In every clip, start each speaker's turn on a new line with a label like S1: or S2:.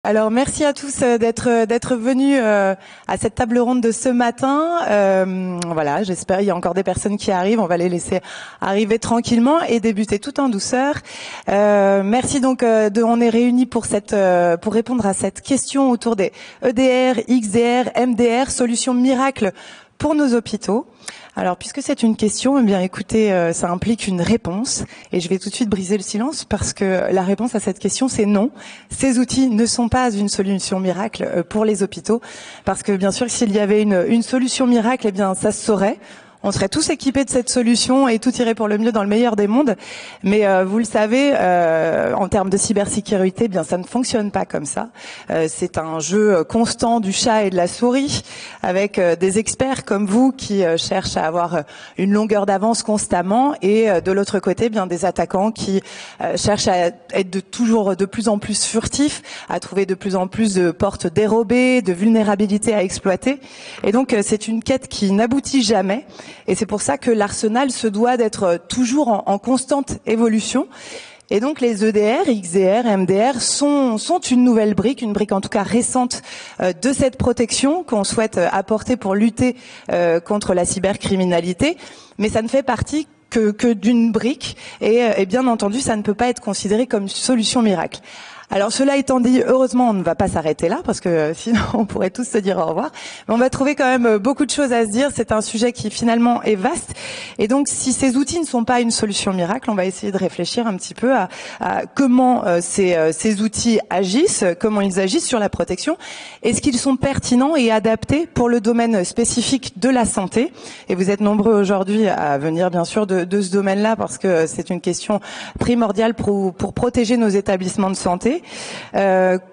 S1: Alors merci à tous d'être venus à cette table ronde de ce matin. Voilà, j'espère il y a encore des personnes qui arrivent. On va les laisser arriver tranquillement et débuter tout en douceur. Merci donc on est réunis pour répondre à cette question autour des EDR, XDR, MDR, solutions miracles pour nos hôpitaux. Alors, puisque c'est une question, eh bien, écoutez, ça implique une réponse, et je vais tout de suite briser le silence parce que la réponse à cette question, c'est non. Ces outils ne sont pas une solution miracle pour les hôpitaux, parce que bien sûr, s'il y avait une solution miracle, eh bien, ça se saurait. On serait tous équipés de cette solution et tout irait pour le mieux dans le meilleur des mondes. Mais vous le savez, en termes de cybersécurité, eh bien ça ne fonctionne pas comme ça. C'est un jeu constant du chat et de la souris, avec des experts comme vous qui cherchent à avoir une longueur d'avance constamment, et de l'autre côté, eh bien des attaquants qui cherchent à être toujours de plus en plus furtifs, à trouver de plus en plus de portes dérobées, de vulnérabilités à exploiter. Et donc c'est une quête qui n'aboutit jamais. Et c'est pour ça que l'arsenal se doit d'être toujours en constante évolution. Et donc les EDR, XDR, MDR sont une nouvelle brique, une brique en tout cas récente de cette protection qu'on souhaite apporter pour lutter contre la cybercriminalité. Mais ça ne fait partie que d'une brique et bien entendu ça ne peut pas être considéré comme une solution miracle. Alors cela étant dit, heureusement on ne va pas s'arrêter là parce que sinon on pourrait tous se dire au revoir. Mais on va trouver quand même beaucoup de choses à se dire. C'est un sujet qui finalement est vaste. Et donc si ces outils ne sont pas une solution miracle, on va essayer de réfléchir un petit peu à comment ces outils agissent, comment ils agissent sur la protection. Est-ce qu'ils sont pertinents et adaptés pour le domaine spécifique de la santé? Et vous êtes nombreux aujourd'hui à venir bien sûr de ce domaine-là parce que c'est une question primordiale pour protéger nos établissements de santé.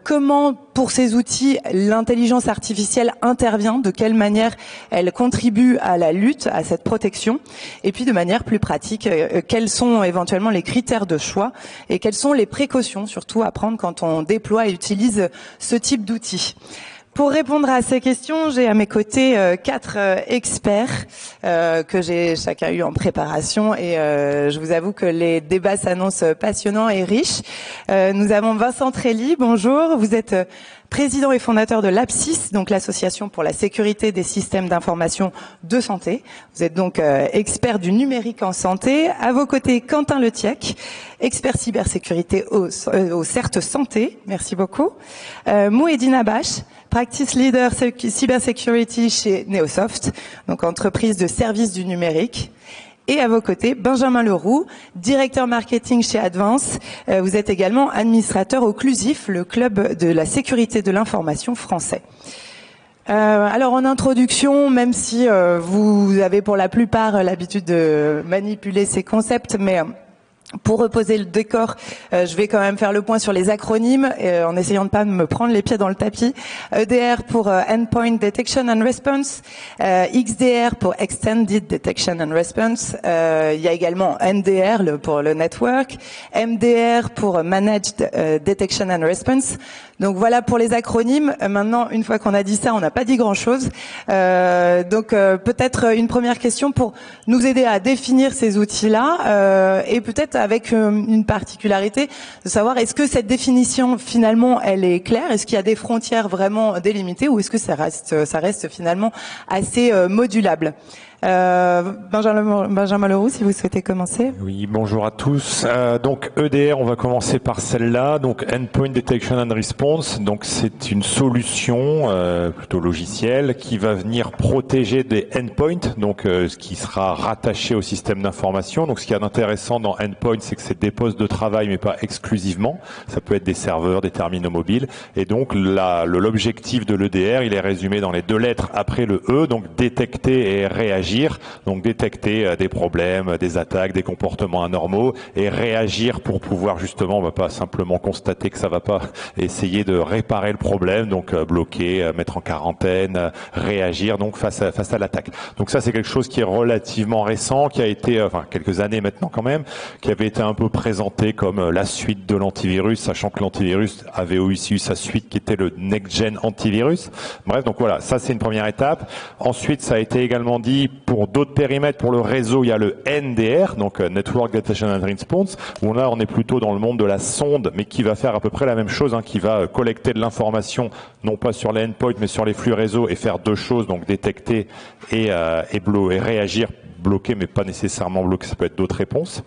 S1: Comment, pour ces outils, l'intelligence artificielle intervient, de quelle manière elle contribue à la lutte, à cette protection, et puis de manière plus pratique, quels sont éventuellement les critères de choix et quelles sont les précautions surtout à prendre quand on déploie et utilise ce type d'outils. Pour répondre à ces questions, j'ai à mes côtés 4 experts que j'ai chacun eu en préparation et je vous avoue que les débats s'annoncent passionnants et riches. Nous avons Vincent Trelli, bonjour, vous êtes président et fondateur de l'APSIS, donc l'association pour la sécurité des systèmes d'information de santé. Vous êtes donc expert du numérique en santé. À vos côtés, Quentin Letiec, expert cybersécurité au CERT Santé. Merci beaucoup. Mouhedine Abache, practice leader cybersecurity chez Neosoft, donc entreprise de services du numérique. Et à vos côtés, Benjamin Leroux, directeur marketing chez Advance. Vous êtes également administrateur au CLUSIF, le club de la sécurité de l'information français. Alors en introduction, même si vous avez pour la plupart l'habitude de manipuler ces concepts, mais pour reposer le décor, je vais quand même faire le point sur les acronymes en essayant de pas me prendre les pieds dans le tapis. EDR pour Endpoint Detection and Response, XDR pour Extended Detection and Response. Il y a également MDR pour le network, MDR pour Managed Detection and Response. Donc voilà pour les acronymes. Maintenant, une fois qu'on a dit ça, on n'a pas dit grand-chose. Donc peut-être une première question pour nous aider à définir ces outils-là et peut-être avec une particularité de savoir est-ce que cette définition finalement elle est claire, est-ce qu'il y a des frontières vraiment délimitées ou est-ce que ça reste finalement assez modulable. Benjamin Leroux, si vous souhaitez commencer.
S2: Oui, bonjour à tous. Donc EDR, on va commencer par celle-là. Donc Endpoint Detection and Response. Donc c'est une solution plutôt logicielle qui va venir protéger des endpoints, donc ce qui sera rattaché au système d'information. Donc ce qui est intéressant dans endpoint, c'est que c'est des postes de travail, mais pas exclusivement. Ça peut être des serveurs, des terminaux mobiles. Et donc l'objectif de l'EDR, il est résumé dans les 2 lettres après le E, donc détecter et réagir. Donc détecter des problèmes, des attaques, des comportements anormaux et réagir pour pouvoir justement, on va pas simplement constater que ça va pas, essayer de réparer le problème, donc bloquer, mettre en quarantaine, réagir donc face à l'attaque. Donc ça c'est quelque chose qui est relativement récent, qui a été, enfin quelques années maintenant quand même, qui avait été un peu présenté comme la suite de l'antivirus, sachant que l'antivirus avait aussi eu sa suite qui était le next-gen antivirus. Bref, donc voilà, ça c'est une première étape. Ensuite, ça a été également dit pour d'autres périmètres, pour le réseau, il y a le NDR, donc Network Detection and Response, où là on est plutôt dans le monde de la sonde, mais qui va faire à peu près la même chose, qui va collecter de l'information, non pas sur les endpoints, mais sur les flux réseau, et faire deux choses, donc détecter et réagir, bloquer, mais pas nécessairement bloquer, ça peut être d'autres réponses.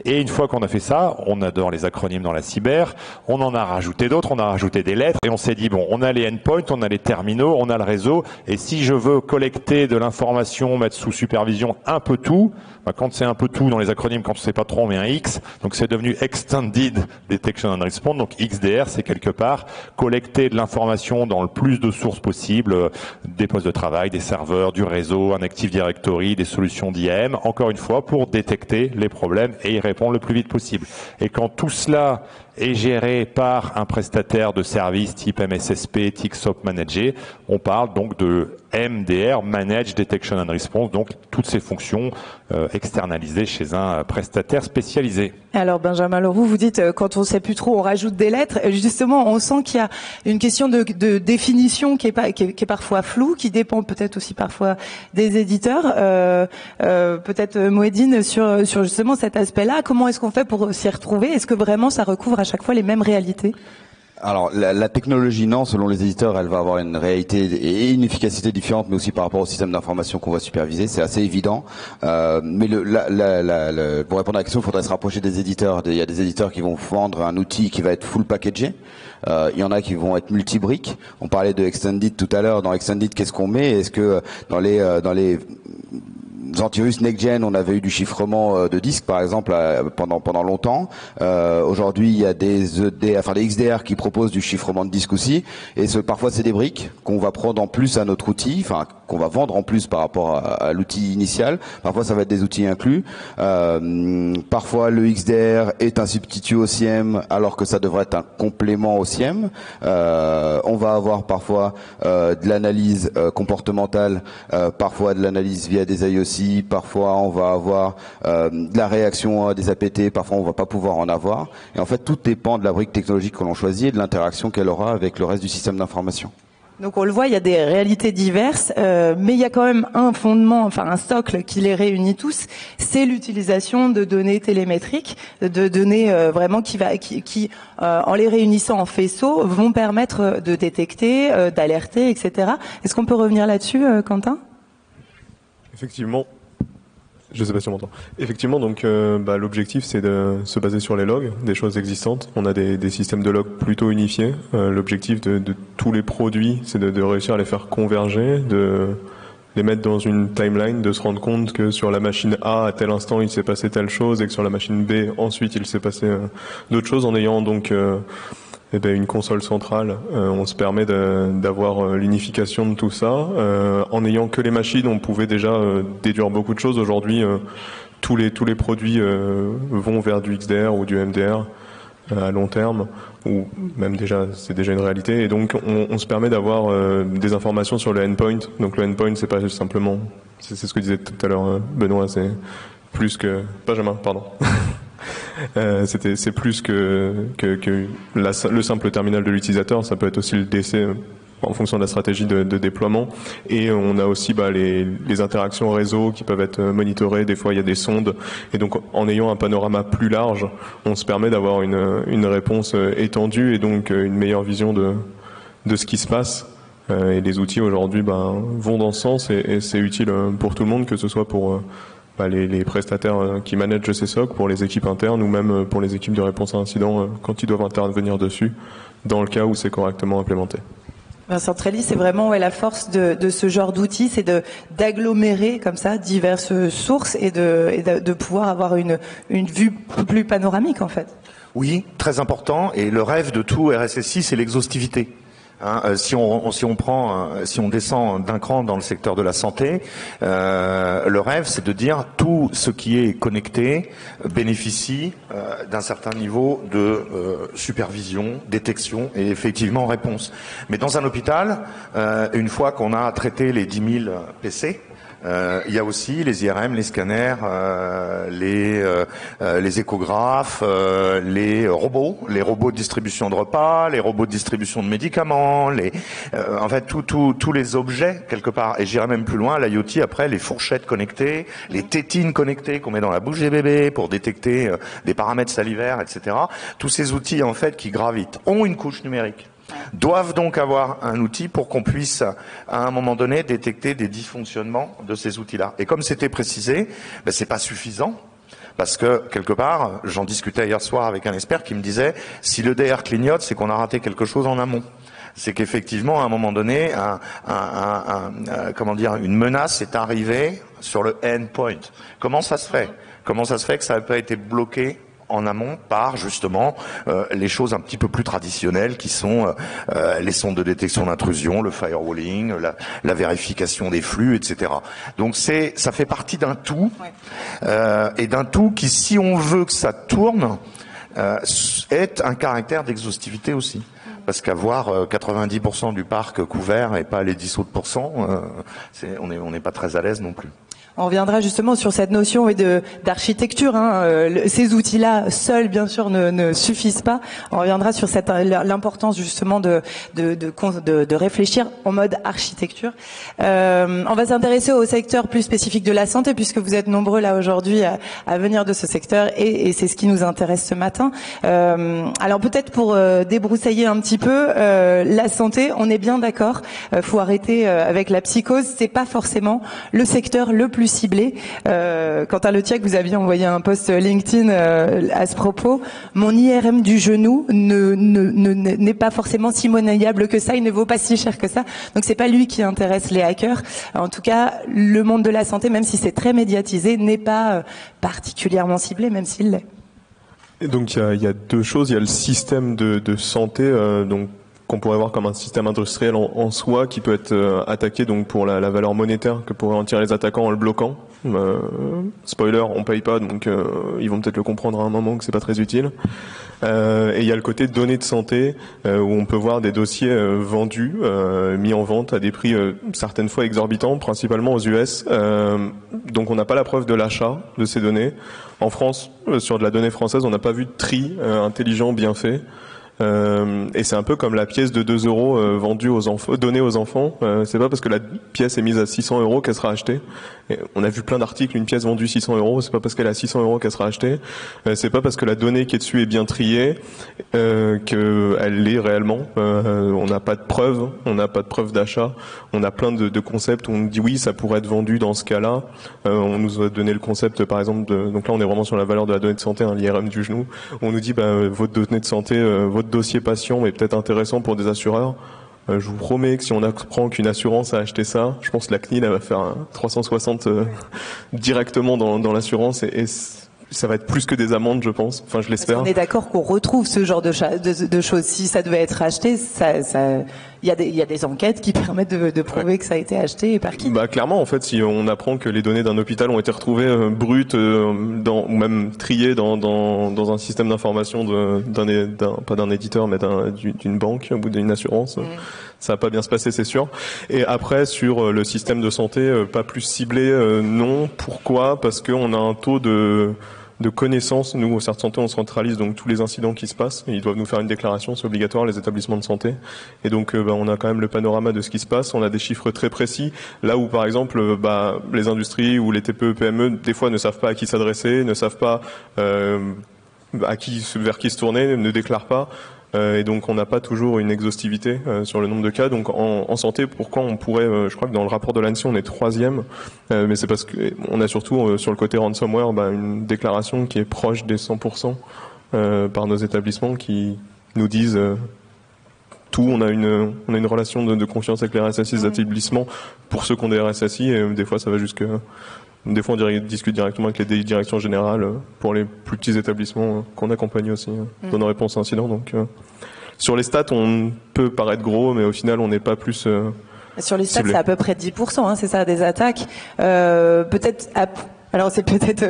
S2: Et une fois qu'on a fait ça, on adore les acronymes dans la cyber, on en a rajouté d'autres, on a rajouté des lettres, et on s'est dit, bon, on a les endpoints, on a les terminaux, on a le réseau, et si je veux collecter de l'information, mettre sous supervision un peu tout, quand c'est un peu tout dans les acronymes, quand on ne sait pas trop, on met un X, donc c'est devenu Extended Detection and Response, donc XDR, c'est quelque part collecter de l'information dans le plus de sources possibles, des postes de travail, des serveurs, du réseau, un Active Directory, des solutions d'IAM, encore une fois, pour détecter les problèmes et y répondre le plus vite possible. Et quand tout cela est géré par un prestataire de services type MSSP, TIC-SOC Manager, on parle donc de MDR, Managed Detection and Response, donc toutes ces fonctions externalisées chez un prestataire spécialisé.
S1: Alors Benjamin Leroux, vous dites quand on ne sait plus trop, on rajoute des lettres. Justement, on sent qu'il y a une question de définition qui est parfois floue, qui dépend peut-être aussi parfois des éditeurs. Peut-être Mouedine sur justement cet aspect-là. Comment est-ce qu'on fait pour s'y retrouver? Est-ce que vraiment ça recouvre à chaque fois les mêmes réalités?
S3: Alors la technologie, non, selon les éditeurs, elle va avoir une réalité et une efficacité différente, mais aussi par rapport au système d'information qu'on va superviser, c'est assez évident. Mais pour répondre à la question, il faudrait se rapprocher des éditeurs. Il y a des éditeurs qui vont vendre un outil qui va être full packagé. Il y en a qui vont être multi-briques. On parlait de Extended tout à l'heure. Dans Extended, qu'est-ce qu'on met? Est-ce que dans les antivirus next-gen, on avait eu du chiffrement de disques, par exemple, pendant longtemps. Aujourd'hui, il y a des XDR qui proposent du chiffrement de disques aussi. Et parfois, c'est des briques qu'on va prendre en plus à notre outil, enfin qu'on va vendre en plus par rapport à l'outil initial. Parfois, ça va être des outils inclus. Parfois, le XDR est un substitut au SIEM, alors que ça devrait être un complément au SIEM. On va avoir parfois de l'analyse comportementale, parfois de l'analyse via des IOC. Parfois on va avoir de la réaction à des APT, parfois on va pas pouvoir en avoir. Et en fait, tout dépend de la brique technologique que l'on choisit et de l'interaction qu'elle aura avec le reste du système d'information.
S1: Donc on le voit, il y a des réalités diverses, mais il y a quand même un fondement, enfin un socle qui les réunit tous, c'est l'utilisation de données télémétriques, de données vraiment qui en les réunissant en faisceau, vont permettre de détecter, d'alerter, etc. Est-ce qu'on peut revenir là-dessus, Quentin ?
S4: Effectivement, je sais pas si on m'entend. Effectivement, donc l'objectif c'est de se baser sur les logs, des choses existantes. On a des systèmes de logs plutôt unifiés. L'objectif de tous les produits, c'est de réussir à les faire converger, de les mettre dans une timeline, de se rendre compte que sur la machine A, à tel instant, il s'est passé telle chose, et que sur la machine B, ensuite, il s'est passé d'autres choses, en ayant donc une console centrale. On se permet d'avoir l'unification de tout ça. En n'ayant que les machines, on pouvait déjà déduire beaucoup de choses. Aujourd'hui, tous les produits vont vers du XDR ou du MDR à long terme, ou même déjà, c'est déjà une réalité. Et donc, on se permet d'avoir des informations sur le endpoint. Donc, le endpoint, c'est pas simplement, c'est ce que disait tout à l'heure Benoît, c'est plus que Benjamin, pardon. C'est plus que le simple terminal de l'utilisateur. Ça peut être aussi le DC en fonction de la stratégie de déploiement. Et on a aussi les interactions réseau qui peuvent être monitorées. Des fois, il y a des sondes. Et donc, en ayant un panorama plus large, on se permet d'avoir une réponse étendue et donc une meilleure vision de ce qui se passe. Et les outils aujourd'hui vont dans ce sens et c'est utile pour tout le monde, que ce soit pour les prestataires qui managent ces SOC, pour les équipes internes ou même pour les équipes de réponse à incident quand ils doivent intervenir dessus, dans le cas où c'est correctement implémenté.
S1: Vincent Trelli, c'est vraiment la force de ce genre d'outils, c'est d'agglomérer comme ça diverses sources et de pouvoir avoir une vue plus panoramique en fait.
S5: Oui, très important. Et le rêve de tout RSSI, c'est l'exhaustivité. Si on descend d'un cran dans le secteur de la santé, le rêve, c'est de dire tout ce qui est connecté bénéficie d'un certain niveau de supervision, détection et effectivement réponse. Mais dans un hôpital, une fois qu'on a traité les 10 000 PC, Il y a aussi les IRM, les scanners, les échographes, les robots de distribution de repas, les robots de distribution de médicaments, en fait tous les objets quelque part. Et j'irai même plus loin, l'IoT après, les fourchettes connectées, les tétines connectées qu'on met dans la bouche des bébés pour détecter des paramètres salivaires, etc. Tous ces outils en fait qui gravitent ont une couche numérique. Doivent donc avoir un outil pour qu'on puisse, à un moment donné, détecter des dysfonctionnements de ces outils-là. Et comme c'était précisé, c'est pas suffisant. Parce que, quelque part, j'en discutais hier soir avec un expert qui me disait, si le DR clignote, c'est qu'on a raté quelque chose en amont. C'est qu'effectivement, à un moment donné, une menace est arrivée sur le endpoint. Comment ça se fait? Comment ça se fait que ça n'a pas été bloqué en amont par justement les choses un petit peu plus traditionnelles qui sont les sondes de détection d'intrusion, le firewalling, la vérification des flux, etc. Donc ça fait partie d'un tout et d'un tout qui, si on veut que ça tourne, est un caractère d'exhaustivité aussi. Parce qu'avoir 90% du parc couvert et pas les 10 autres pourcents, on n'est pas très à l'aise non plus.
S1: On reviendra justement sur cette notion d'architecture. Ces outils-là seuls, bien sûr, ne suffisent pas. On reviendra sur l'importance justement de réfléchir en mode architecture. On va s'intéresser au secteur plus spécifique de la santé, puisque vous êtes nombreux là aujourd'hui à venir de ce secteur, et c'est ce qui nous intéresse ce matin. Alors peut-être pour débroussailler un petit peu la santé, on est bien d'accord. Faut arrêter avec la psychose. C'est pas forcément le secteur le plus ciblé. Quentin Letiec, vous aviez envoyé un post LinkedIn à ce propos. Mon IRM du genou n'est pas forcément si monnayable que ça, il ne vaut pas si cher que ça. Donc c'est pas lui qui intéresse les hackers. En tout cas, le monde de la santé, même si c'est très médiatisé, n'est pas particulièrement ciblé, même s'il l'est.
S4: Et donc il y a deux choses. Il y a le système de santé, qu'on pourrait voir comme un système industriel en soi qui peut être attaqué donc pour la valeur monétaire que pourraient en tirer les attaquants en le bloquant. Spoiler, on paye pas, donc ils vont peut-être le comprendre à un moment que c'est pas très utile. Et il y a le côté données de santé où on peut voir des dossiers vendus, mis en vente à des prix certaines fois exorbitants, principalement aux US. Donc on n'a pas la preuve de l'achat de ces données. En France, sur de la donnée française, on n'a pas vu de tri intelligent bien fait. Et c'est un peu comme la pièce de 2 € vendue donnée aux enfants. C'est pas parce que la pièce est mise à 600 € qu'elle sera achetée. Et on a vu plein d'articles, une pièce vendue 600 €, c'est pas parce qu'elle est à 600 € qu'elle sera achetée. C'est pas parce que la donnée qui est dessus est bien triée qu'elle l'est réellement. On n'a pas de preuves, on n'a pas de preuves d'achat. On a plein de concepts où on dit oui, ça pourrait être vendu dans ce cas-là. On nous a donné le concept, par exemple, donc là on est vraiment sur la valeur de la donnée de santé, l'IRM du genou. On nous dit votre donnée de santé, votre dossier patient est peut-être intéressant pour des assureurs. Je vous promets que si on apprend qu'une assurance a acheté ça, je pense que la CNIL elle va faire un 360 directement dans l'assurance et ça va être plus que des amendes, je pense. Enfin, je l'espère.
S1: On est d'accord qu'on retrouve ce genre de choses. Si ça devait être acheté, il y a des enquêtes qui permettent de prouver que ça a été acheté et par qui.
S4: Clairement, en fait, si on apprend que les données d'un hôpital ont été retrouvées brutes, ou même triées dans un système d'information pas d'un éditeur, mais d'une banque ou d'une assurance. Ça va pas bien se passer, c'est sûr. Et après, sur le système de santé, pas plus ciblé, non. Pourquoi? Parce qu'on a un taux de connaissances. Nous, au CERT Santé, on centralise donc tous les incidents qui se passent. Ils doivent nous faire une déclaration, c'est obligatoire, les établissements de santé. Et donc, on a quand même le panorama de ce qui se passe. On a des chiffres très précis. Là où, par exemple, les industries ou les TPE, PME, des fois, ne savent pas à qui s'adresser, ne savent pas vers qui se tourner, ne déclarent pas. Et donc on n'a pas toujours une exhaustivité sur le nombre de cas. Donc en santé, pourquoi on pourrait, je crois que dans le rapport de l'ANSSI on est 3e, mais c'est parce que on a surtout sur le côté ransomware une déclaration qui est proche des 100% par nos établissements qui nous disent tout. On a une relation de confiance avec les RSSI des établissements pour ceux qui ont des RSSI, et des fois ça va jusque des fois, on discute directement avec les directions générales pour les plus petits établissements qu'on accompagne aussi dans nos réponses à incidents. Donc, sur les stats, on peut paraître gros, mais au final, on n'est pas plus.
S1: Sur les stats, c'est à peu près 10%, c'est ça, des attaques. Peut-être. Alors c'est peut-être.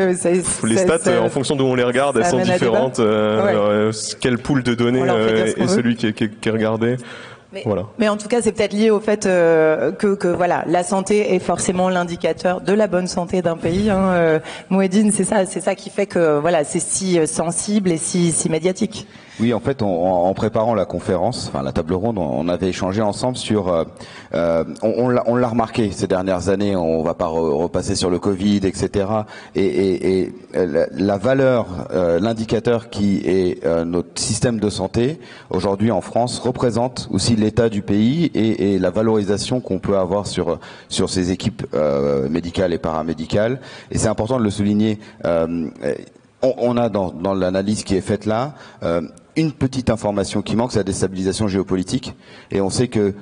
S4: Les stats, en fonction d'où on les regarde, elles sont différentes. Quel pool de données est celui qui est regardé.
S1: Mais en tout cas, c'est peut-être lié au fait que voilà, la santé est forcément l'indicateur de la bonne santé d'un pays. Mouedine, c'est ça qui fait que voilà, c'est si sensible et si médiatique.
S3: Oui, en fait, en préparant la conférence, enfin la table ronde, on avait échangé ensemble sur. On l'a remarqué ces dernières années. On va pas repasser sur le Covid, etc. Et la valeur, l'indicateur qui est notre système de santé aujourd'hui en France représente aussi l'état du pays et la valorisation qu'on peut avoir sur ces équipes médicales et paramédicales. Et c'est important de le souligner. On a dans l'analyse qui est faite là une petite information qui manque, c'est la déstabilisation géopolitique. Et on sait que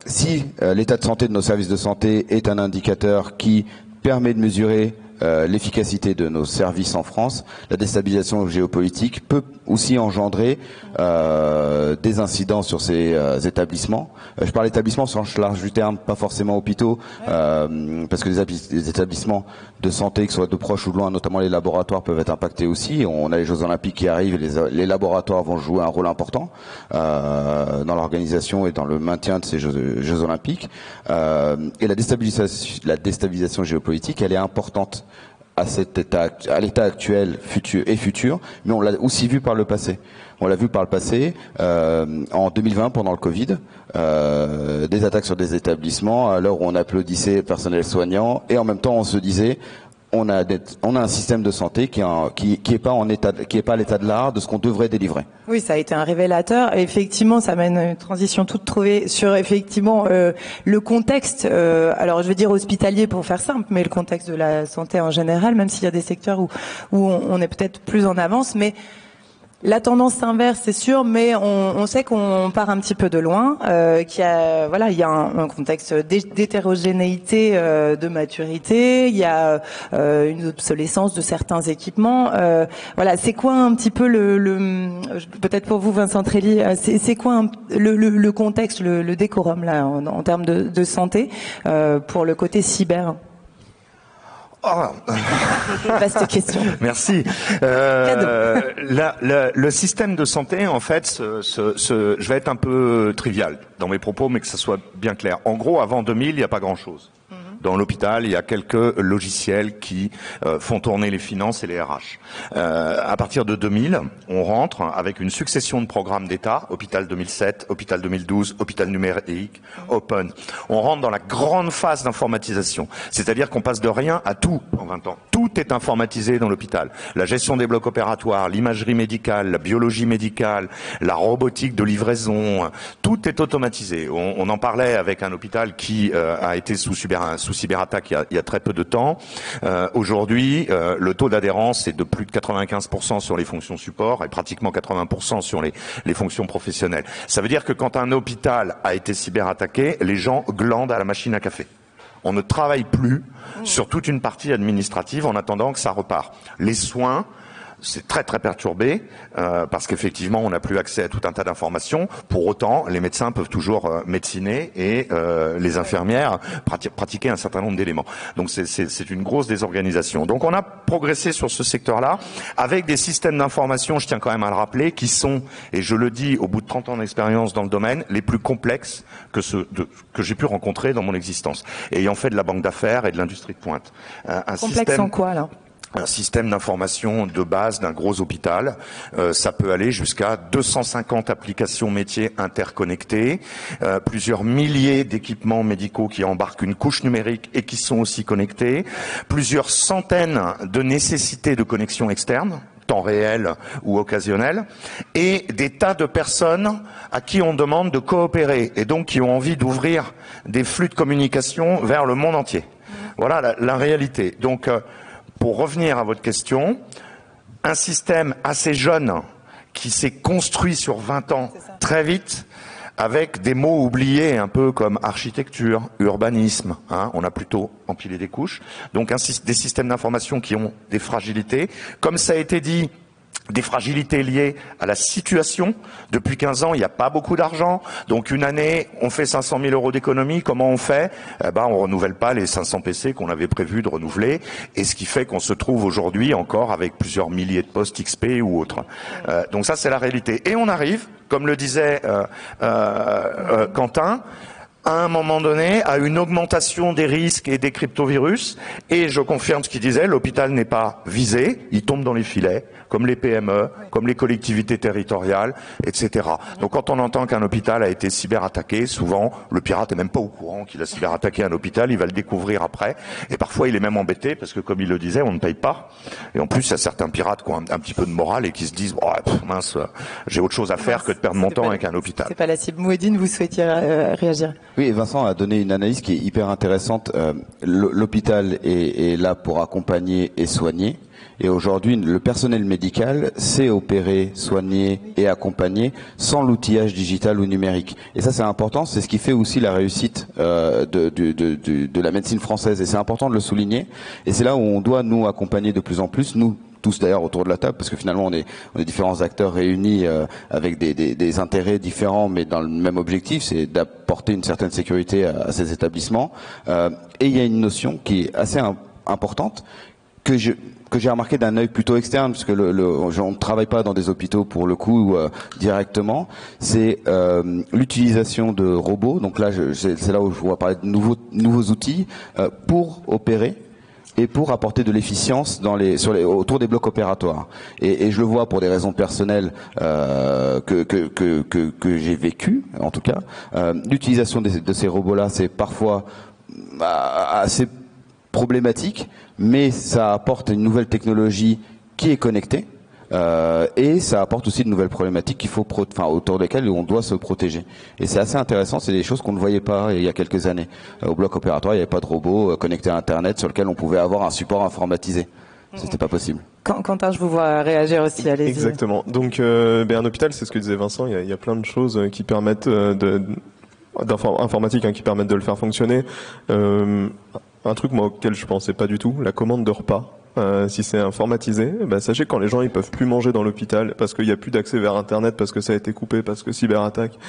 S3: si l'état de santé de nos services de santé est un indicateur qui permet de mesurer l'efficacité de nos services en France, la déstabilisation géopolitique peut aussi engendrer des incidents sur ces établissements. Je parle d'établissements sur le large du terme, pas forcément hôpitaux, parce que les établissements de santé, que ce soit de proche ou de loin, notamment les laboratoires, peuvent être impactés aussi. On a les Jeux Olympiques qui arrivent, les laboratoires vont jouer un rôle important dans l'organisation et dans le maintien de ces Jeux Olympiques. Et la déstabilisation géopolitique, elle est importante à l'état actuel, futur, mais on l'a aussi vu par le passé. On l'a vu par le passé, en 2020 pendant le Covid, des attaques sur des établissements à l'heure où on applaudissait le personnel soignant et en même temps on se disait on a un système de santé qui est pas à l'état de l'art de ce qu'on devrait délivrer.
S1: Oui, ça a été un révélateur. Et effectivement, ça mène une transition toute trouvée sur effectivement le contexte. Alors, je vais dire hospitalier pour faire simple, mais le contexte de la santé en général, même s'il y a des secteurs où on est peut-être plus en avance, mais la tendance s'inverse, c'est sûr, mais on sait qu'on part un petit peu de loin, il y a un contexte d'hétérogénéité, de maturité, il y a une obsolescence de certains équipements. Voilà, c'est quoi un petit peu peut-être pour vous, Vincent Trelli, c'est quoi le contexte, le décorum là en termes de santé pour le côté cyber? Vaste question.
S5: Merci. Le système de santé, en fait, je vais être un peu trivial dans mes propos, mais que ça soit bien clair. En gros, avant 2000, il n'y a pas grand-chose. Dans l'hôpital, il y a quelques logiciels qui font tourner les finances et les RH. À partir de 2000, on rentre avec une succession de programmes d'État, Hôpital 2007, Hôpital 2012, Hôpital numérique, Open. On rentre dans la grande phase d'informatisation. C'est-à-dire qu'on passe de rien à tout en 20 ans. Tout est informatisé dans l'hôpital. La gestion des blocs opératoires, l'imagerie médicale, la biologie médicale, la robotique de livraison, tout est automatisé. On en parlait avec un hôpital qui a été sous cyberattaque il y a très peu de temps. Aujourd'hui, le taux d'adhérence est de plus de 95% sur les fonctions support et pratiquement 80% sur les fonctions professionnelles. Ça veut dire que quand un hôpital a été cyberattaqué, les gens glandent à la machine à café. On ne travaille plus sur toute une partie administrative en attendant que ça repart. Les soins, c'est très très perturbé parce qu'effectivement on n'a plus accès à tout un tas d'informations. Pour autant, les médecins peuvent toujours médeciner et les infirmières pratiquer un certain nombre d'éléments. Donc c'est une grosse désorganisation. Donc on a progressé sur ce secteur-là avec des systèmes d'information, je tiens quand même à le rappeler, qui sont, et je le dis au bout de 30 ans d'expérience dans le domaine, les plus complexes que j'ai pu rencontrer dans mon existence, ayant fait de la banque d'affaires et de l'industrie de pointe.
S1: Complexe en quoi alors?
S5: Un système d'information de base d'un gros hôpital, ça peut aller jusqu'à 250 applications métiers interconnectées, plusieurs milliers d'équipements médicaux qui embarquent une couche numérique et qui sont aussi connectés, plusieurs centaines de nécessités de connexion externe, temps réel ou occasionnel, et des tas de personnes à qui on demande de coopérer et donc qui ont envie d'ouvrir des flux de communication vers le monde entier. Voilà la réalité. Donc, pour revenir à votre question, un système assez jeune qui s'est construit sur 20 ans très vite, avec des mots oubliés un peu comme architecture, urbanisme, on a plutôt empilé des couches, donc des systèmes d'information qui ont des fragilités. Comme ça a été dit, des fragilités liées à la situation. Depuis 15 ans, il n'y a pas beaucoup d'argent. Donc une année, on fait 500 000 euros d'économie. Comment on fait? On renouvelle pas les 500 PC qu'on avait prévu de renouveler. Et ce qui fait qu'on se trouve aujourd'hui encore avec plusieurs milliers de postes XP ou autres. Donc ça, c'est la réalité. Et on arrive, comme le disait Quentin, à un moment donné, à une augmentation des risques et des cryptovirus. Et je confirme ce qu'il disait, l'hôpital n'est pas visé, il tombe dans les filets, comme les PME, comme les collectivités territoriales, etc. Donc quand on entend qu'un hôpital a été cyberattaqué, souvent, le pirate est même pas au courant qu'il a cyberattaqué un hôpital, il va le découvrir après. Et parfois, il est même embêté, parce que comme il le disait, on ne paye pas. Et en plus, il y a certains pirates qui ont un petit peu de morale et qui se disent, mince, j'ai autre chose à faire que de perdre mon temps avec un hôpital.
S1: C'est pas la cible. Mouedine, vous souhaitiez réagir?
S3: Oui, Vincent a donné une analyse qui est hyper intéressante. L'hôpital est là pour accompagner et soigner. Et aujourd'hui, le personnel médical sait opérer, soigner et accompagner sans l'outillage digital ou numérique. Et ça, c'est important. C'est ce qui fait aussi la réussite de la médecine française. Et c'est important de le souligner. Et c'est là où on doit nous accompagner de plus en plus. Nous, tous d'ailleurs autour de la table, parce que finalement on est différents acteurs réunis avec des intérêts différents, mais dans le même objectif, c'est d'apporter une certaine sécurité à ces établissements. Et il y a une notion qui est assez importante que j'ai remarqué d'un œil plutôt externe, parce que on ne travaille pas dans des hôpitaux pour le coup directement. C'est l'utilisation de robots. Donc là, c'est là où je vois parler de nouveaux outils pour opérer et pour apporter de l'efficience autour des blocs opératoires. Et je le vois pour des raisons personnelles que j'ai vécues, en tout cas. L'utilisation de ces robots-là, c'est parfois assez problématique, mais ça apporte une nouvelle technologie qui est connectée. Et ça apporte aussi de nouvelles problématiques autour desquelles on doit se protéger. Et c'est assez intéressant, c'est des choses qu'on ne voyait pas il y a quelques années. Au bloc opératoire, il n'y avait pas de robot connecté à Internet sur lequel on pouvait avoir un support informatisé. C'était pas possible.
S1: Quentin, je vous vois réagir aussi, allez-y.
S4: Exactement. Donc, un hôpital, c'est ce que disait Vincent, il y a plein de choses qui permettent d'informatique qui permettent de le faire fonctionner. Un truc auquel je pensais pas du tout, la commande de repas. Si c'est informatisé, sachez que quand les gens ils peuvent plus manger dans l'hôpital parce qu'il n'y a plus d'accès vers Internet, parce que ça a été coupé, parce que cyberattaque,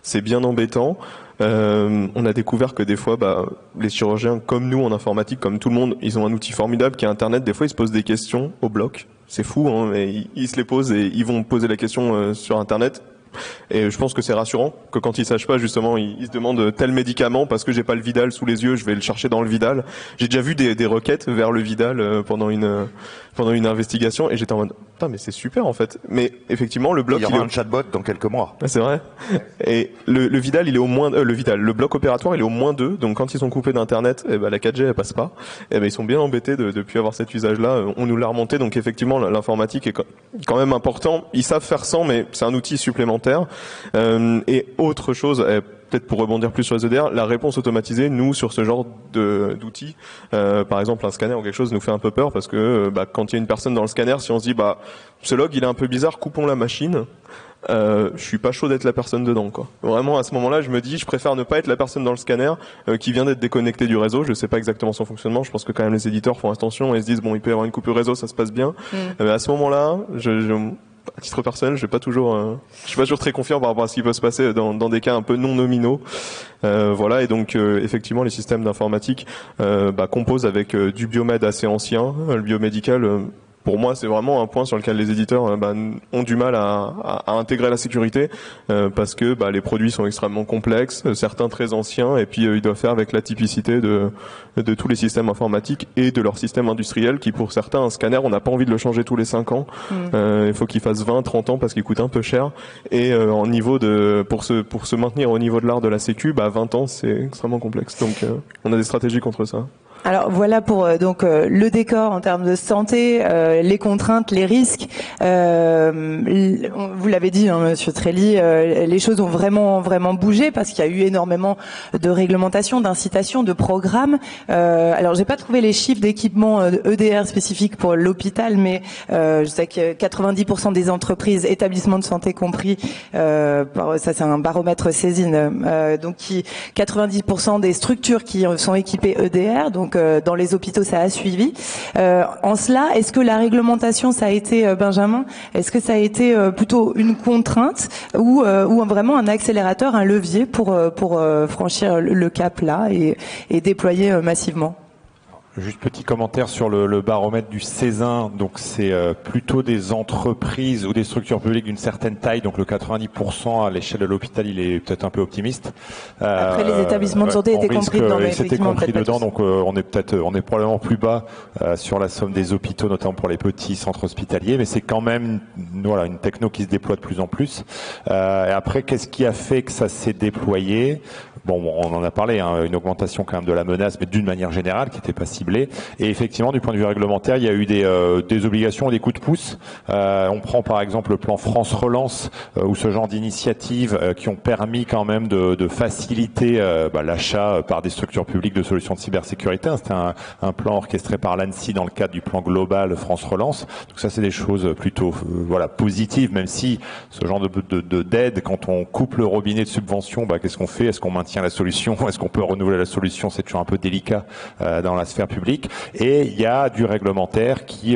S4: c'est bien embêtant. On a découvert que des fois, les chirurgiens comme nous en informatique, comme tout le monde, ils ont un outil formidable qui est Internet. Des fois, ils se posent des questions au bloc. C'est fou, mais ils se les posent et ils vont poser la question sur Internet. Et je pense que c'est rassurant que quand ils sachent pas, justement, ils se demandent tel médicament parce que j'ai pas le Vidal sous les yeux, je vais le chercher dans le Vidal. J'ai déjà vu des requêtes vers le Vidal pendant une investigation et j'étais en mode putain, mais c'est super en fait. Mais effectivement, le bloc,
S5: il y aura un chatbot dans quelques mois.
S4: C'est vrai. Et le Vidal, il est au moins le bloc opératoire, il est au moins 2. Donc quand ils sont coupés d'internet, la 4G elle passe pas. Et ils sont bien embêtés de plus avoir cet usage-là. On nous l'a remonté, donc effectivement l'informatique est quand même important. Ils savent faire sans, mais c'est un outil supplémentaire. Et autre chose, peut-être pour rebondir plus sur les EDR, la réponse automatisée, nous, sur ce genre d'outils, par exemple un scanner ou quelque chose nous fait un peu peur parce que quand il y a une personne dans le scanner, si on se dit ce log il est un peu bizarre, coupons la machine, je suis pas chaud d'être la personne dedans, quoi. Vraiment à ce moment-là, je me dis je préfère ne pas être la personne dans le scanner qui vient d'être déconnectée du réseau. Je sais pas exactement son fonctionnement, je pense que quand même les éditeurs font attention et se disent il peut y avoir une coupure réseau, ça se passe bien. À ce moment-là, à titre personnel, je suis pas toujours très confiant par rapport à ce qui peut se passer dans des cas un peu non nominaux. Voilà, et donc effectivement les systèmes d'informatique composent avec du biomed assez ancien, le biomédical. Pour moi, c'est vraiment un point sur lequel les éditeurs ont du mal à intégrer la sécurité parce que les produits sont extrêmement complexes, certains très anciens, et puis ils doivent faire avec la typicité de tous les systèmes informatiques et de leur système industriel qui, pour certains, un scanner, on n'a pas envie de le changer tous les 5 ans. Il faut qu'il fasse 20, 30 ans parce qu'il coûte un peu cher. Et en niveau pour se maintenir au niveau de l'art de la sécu, 20 ans, c'est extrêmement complexe. Donc on a des stratégies contre ça.
S1: Alors voilà pour le décor en termes de santé, les contraintes, les risques. Vous l'avez dit, Monsieur Trelli, les choses ont vraiment bougé parce qu'il y a eu énormément de réglementations, d'incitations, de programmes. Alors j'ai pas trouvé les chiffres d'équipements EDR spécifiques pour l'hôpital, mais je sais que 90% des entreprises, établissements de santé compris, ça c'est un baromètre Césine, donc 90% des structures qui sont équipées EDR, donc dans les hôpitaux ça a suivi. En cela, est-ce que la réglementation, ça a été, Benjamin, est-ce que ça a été plutôt une contrainte ou vraiment un accélérateur, un levier pour franchir le cap là et déployer massivement?
S2: Juste petit commentaire sur le baromètre du Césin. Donc c'est plutôt des entreprises ou des structures publiques d'une certaine taille. Donc le 90% à l'échelle de l'hôpital, il est peut-être un peu optimiste.
S1: Après les établissements de santé étaient compris dedans, mais
S2: c'était compris dedans. Donc on est probablement plus bas sur la somme des hôpitaux, notamment pour les petits centres hospitaliers. Mais c'est quand même une techno qui se déploie de plus en plus. Et après, qu'est-ce qui a fait que ça s'est déployé? Bon, on en a parlé, une augmentation quand même de la menace, mais d'une manière générale, qui n'était pas ciblée. Et effectivement, du point de vue réglementaire, il y a eu des obligations et des coups de pouce. On prend par exemple le plan France Relance, ou ce genre d'initiatives qui ont permis quand même de faciliter l'achat par des structures publiques de solutions de cybersécurité. C'était un plan orchestré par l'ANSSI dans le cadre du plan global France Relance. Donc ça, c'est des choses plutôt positives, même si ce genre d'aide, quand on coupe le robinet de subventions, qu'est-ce qu'on fait? Est-ce qu'on maintient la solution? Est-ce qu'on peut renouveler la solution? C'est toujours un peu délicat dans la sphère publique. Et il y a du réglementaire qui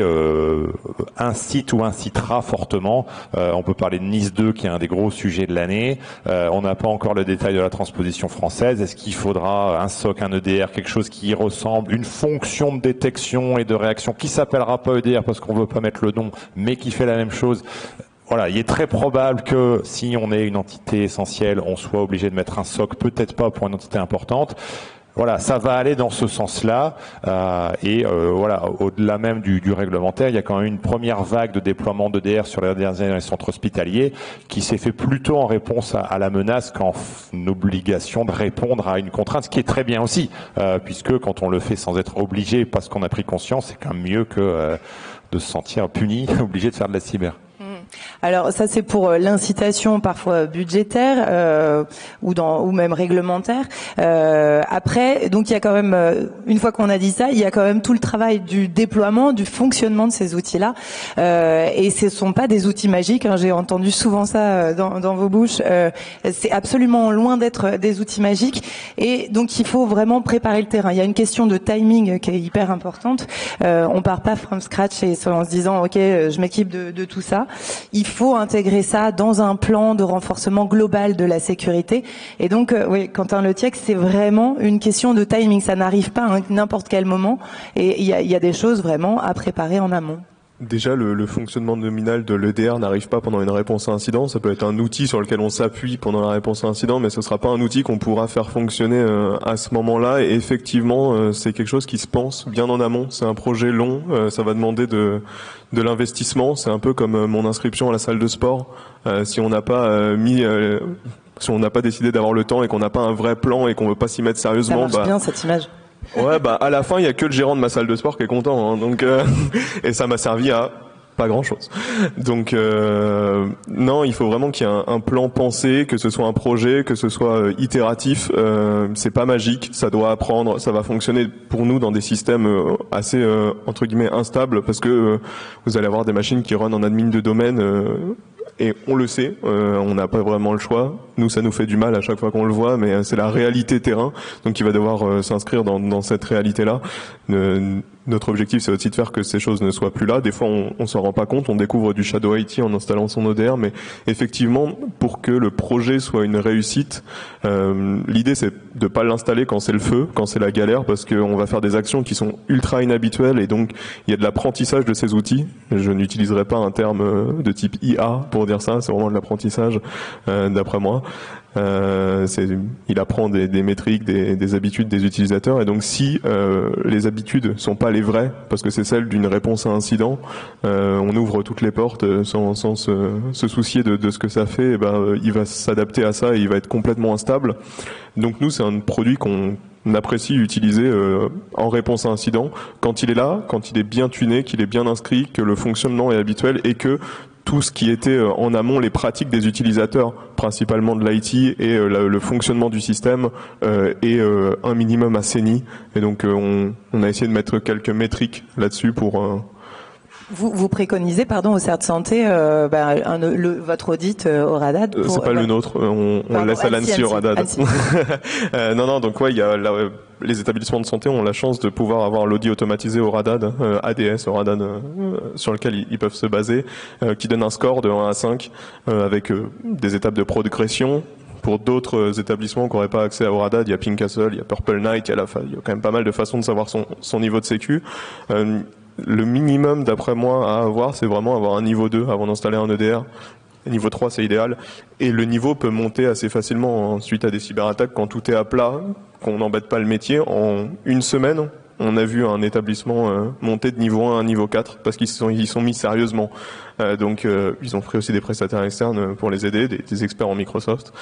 S2: incite ou incitera fortement. On peut parler de Nice 2, qui est un des gros sujets de l'année. On n'a pas encore le détail de la transposition française. Est-ce qu'il faudra un SOC, un EDR, quelque chose qui y ressemble, une fonction de détection et de réaction qui s'appellera pas EDR parce qu'on veut pas mettre le nom, mais qui fait la même chose? Voilà, il est très probable que si on est une entité essentielle, on soit obligé de mettre un SOC, peut-être pas pour une entité importante. Voilà, ça va aller dans ce sens-là. Au-delà même du réglementaire, il y a quand même une première vague de déploiement d'EDR sur les dernières années dans les centres hospitaliers qui s'est fait plutôt en réponse à la menace qu'en obligation de répondre à une contrainte, ce qui est très bien aussi, puisque quand on le fait sans être obligé, parce qu'on a pris conscience, c'est quand même mieux que de se sentir puni, obligé de faire de la cyber.
S1: Alors ça, c'est pour l'incitation parfois budgétaire ou même réglementaire. Après, donc il y a quand même, une fois qu'on a dit ça, il y a quand même tout le travail du déploiement, du fonctionnement de ces outils-là. Et ce sont pas des outils magiques, j'ai entendu souvent ça dans vos bouches. C'est absolument loin d'être des outils magiques. Et donc il faut vraiment préparer le terrain. Il y a une question de timing qui est hyper importante. On part pas from scratch en se disant ok, je m'équipe de tout ça. Il faut intégrer ça dans un plan de renforcement global de la sécurité. Et donc, oui, Quentin Lethiec, c'est vraiment une question de timing. Ça n'arrive pas à n'importe quel moment. Et il y a des choses vraiment à préparer en amont.
S4: Déjà, le fonctionnement nominal de l'EDR n'arrive pas pendant une réponse à incident. Ça peut être un outil sur lequel on s'appuie pendant la réponse à incident, mais ce sera pas un outil qu'on pourra faire fonctionner à ce moment-là. Et effectivement, c'est quelque chose qui se pense bien en amont. C'est un projet long. Ça va demander de l'investissement. C'est un peu comme mon inscription à la salle de sport. Si on n'a pas si on n'a pas décidé d'avoir le temps et qu'on n'a pas un vrai plan et qu'on veut pas s'y mettre sérieusement,
S1: ça marche bien cette image.
S4: Ouais, à la fin, il y a que le gérant de ma salle de sport qui est content, donc et ça m'a servi à pas grand-chose. Donc non, il faut vraiment qu'il y ait un plan pensé, que ce soit un projet, que ce soit itératif. C'est pas magique, ça doit apprendre, ça va fonctionner pour nous dans des systèmes assez entre guillemets instables, parce que vous allez avoir des machines qui run en admin de domaine. Et on le sait, on n'a pas vraiment le choix. Nous, ça nous fait du mal à chaque fois qu'on le voit, mais c'est la réalité terrain. Donc, il va devoir s'inscrire dans cette réalité-là. Notre objectif, c'est aussi de faire que ces choses ne soient plus là. Des fois, on s'en rend pas compte. On découvre du Shadow IT en installant son ODR, mais effectivement, pour que le projet soit une réussite, l'idée, c'est de pas l'installer quand c'est le feu, quand c'est la galère, parce qu'on va faire des actions qui sont ultra inhabituelles, et donc il y a de l'apprentissage de ces outils. Je n'utiliserai pas un terme de type IA pour dire ça. C'est vraiment de l'apprentissage, d'après moi. Il apprend des métriques, des habitudes des utilisateurs, et donc si les habitudes sont pas les vraies, parce que c'est celle d'une réponse à incident, on ouvre toutes les portes sans se soucier de ce que ça fait, et il va s'adapter à ça et il va être complètement instable. Donc nous, c'est un produit qu'on apprécie utiliser en réponse à incident quand il est là, quand il est bien tuné, qu'il est bien inscrit, que le fonctionnement est habituel et que tout ce qui était en amont, les pratiques des utilisateurs, principalement de l'IT, et le fonctionnement du système est un minimum assaini. Et donc on a essayé de mettre quelques métriques là-dessus pour
S1: Vous préconisez, au CERT Santé, votre audit au Radad.
S4: C'est pas le nôtre, on laisse à l'ANSSI au Radad. Non, donc il y a les établissements de santé ont la chance de pouvoir avoir l'audit automatisé au Radad, ADS au Radad, sur lequel ils peuvent se baser, qui donne un score de 1 à 5, avec des étapes de progression. Pour d'autres établissements qui n'auraient pas accès au Radad, il y a Pink Castle, il y a Purple Night, il y a quand même pas mal de façons de savoir son niveau de sécu. Le minimum, d'après moi, à avoir, c'est vraiment avoir un niveau 2 avant d'installer un EDR. Niveau 3, c'est idéal. Et le niveau peut monter assez facilement suite à des cyberattaques quand tout est à plat, qu'on n'embête pas le métier. En une semaine, on a vu un établissement monter de niveau 1 à niveau 4 parce qu'ils sont mis sérieusement. Donc ils ont pris aussi des prestataires externes pour les aider, des experts en Microsoft,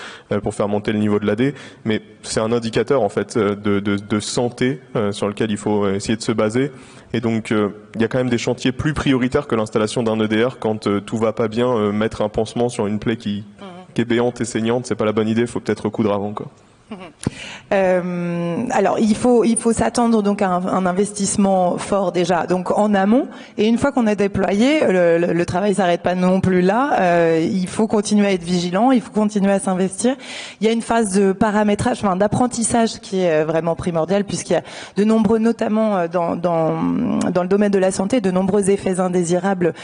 S4: pour faire monter le niveau de l'AD. Mais c'est un indicateur en fait de santé sur lequel il faut essayer de se baser. Et donc il y a quand même des chantiers plus prioritaires que l'installation d'un EDR quand tout va pas bien. Mettre un pansement sur une plaie qui est béante et saignante, c'est pas la bonne idée. Il faut peut-être recoudre avant, quoi.
S1: Alors il faut s'attendre donc à un investissement fort déjà donc en amont, et une fois qu'on a déployé, le travail s'arrête pas non plus là. Il faut continuer à être vigilant, il faut continuer à s'investir. Il y a une phase de paramétrage, d'apprentissage qui est vraiment primordiale, puisqu'il y a de nombreux, notamment dans le domaine de la santé, de nombreux effets indésirables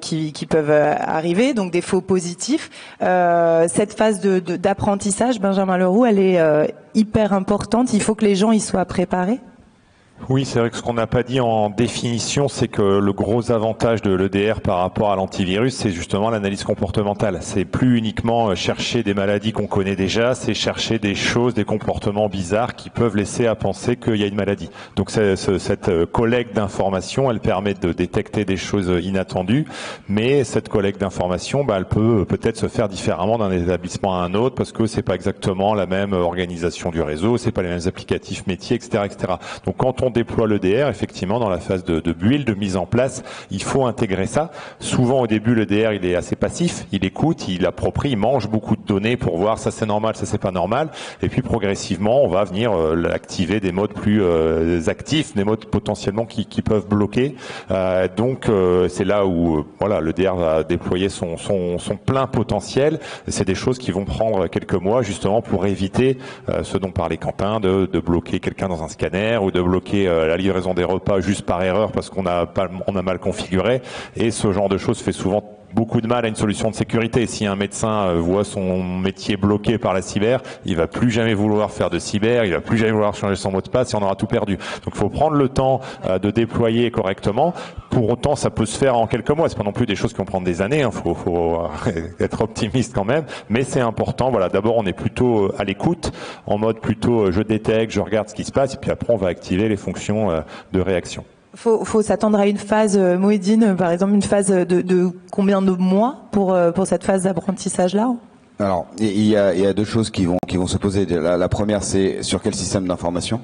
S1: qui peuvent arriver, donc des faux positifs. Cette phase d'apprentissage, Benjamin Leroux, elle est hyper importante. Il faut que les gens y soient préparés.
S2: Oui, c'est vrai que ce qu'on n'a pas dit en définition, c'est que le gros avantage de l'EDR par rapport à l'antivirus, c'est justement l'analyse comportementale. C'est plus uniquement chercher des maladies qu'on connaît déjà, c'est chercher des choses, des comportements bizarres qui peuvent laisser à penser qu'il y a une maladie. Donc cette collecte d'informations, elle permet de détecter des choses inattendues, mais cette collecte d'informations, elle peut peut-être se faire différemment d'un établissement à un autre, parce que c'est pas exactement la même organisation du réseau, c'est pas les mêmes applicatifs métiers, etc., etc. Donc quand on déploie l'EDR, effectivement, dans la phase de build, de mise en place, il faut intégrer ça. Souvent, au début, l'EDR, il est assez passif, il écoute, il approprie, il mange beaucoup de données pour voir ça c'est normal, ça c'est pas normal. Et puis, progressivement, on va venir activer des modes plus actifs, des modes potentiellement qui peuvent bloquer. Donc, c'est là où l'EDR va déployer son plein potentiel. C'est des choses qui vont prendre quelques mois, justement, pour éviter ce dont parlait Quentin, de bloquer quelqu'un dans un scanner ou de bloquer la livraison des repas juste par erreur parce qu'on a mal configuré, et ce genre de choses fait souvent beaucoup de mal à une solution de sécurité. Si un médecin voit son métier bloqué par la cyber, il va plus jamais vouloir faire de cyber, il va plus jamais vouloir changer son mot de passe et on aura tout perdu. Donc il faut prendre le temps de déployer correctement. Pour autant, ça peut se faire en quelques mois. C'est pas non plus des choses qui vont prendre des années. Faut être optimiste quand même. Mais c'est important. Voilà. D'abord, on est plutôt à l'écoute, en mode plutôt je détecte, je regarde ce qui se passe, et puis après, on va activer les fonctions de réaction.
S1: Faut s'attendre à une phase, Mouhidine, par exemple, une phase de combien de mois pour cette phase d'apprentissage-là?
S3: Alors, il y a deux choses qui vont se poser. La première, c'est sur quel système d'information.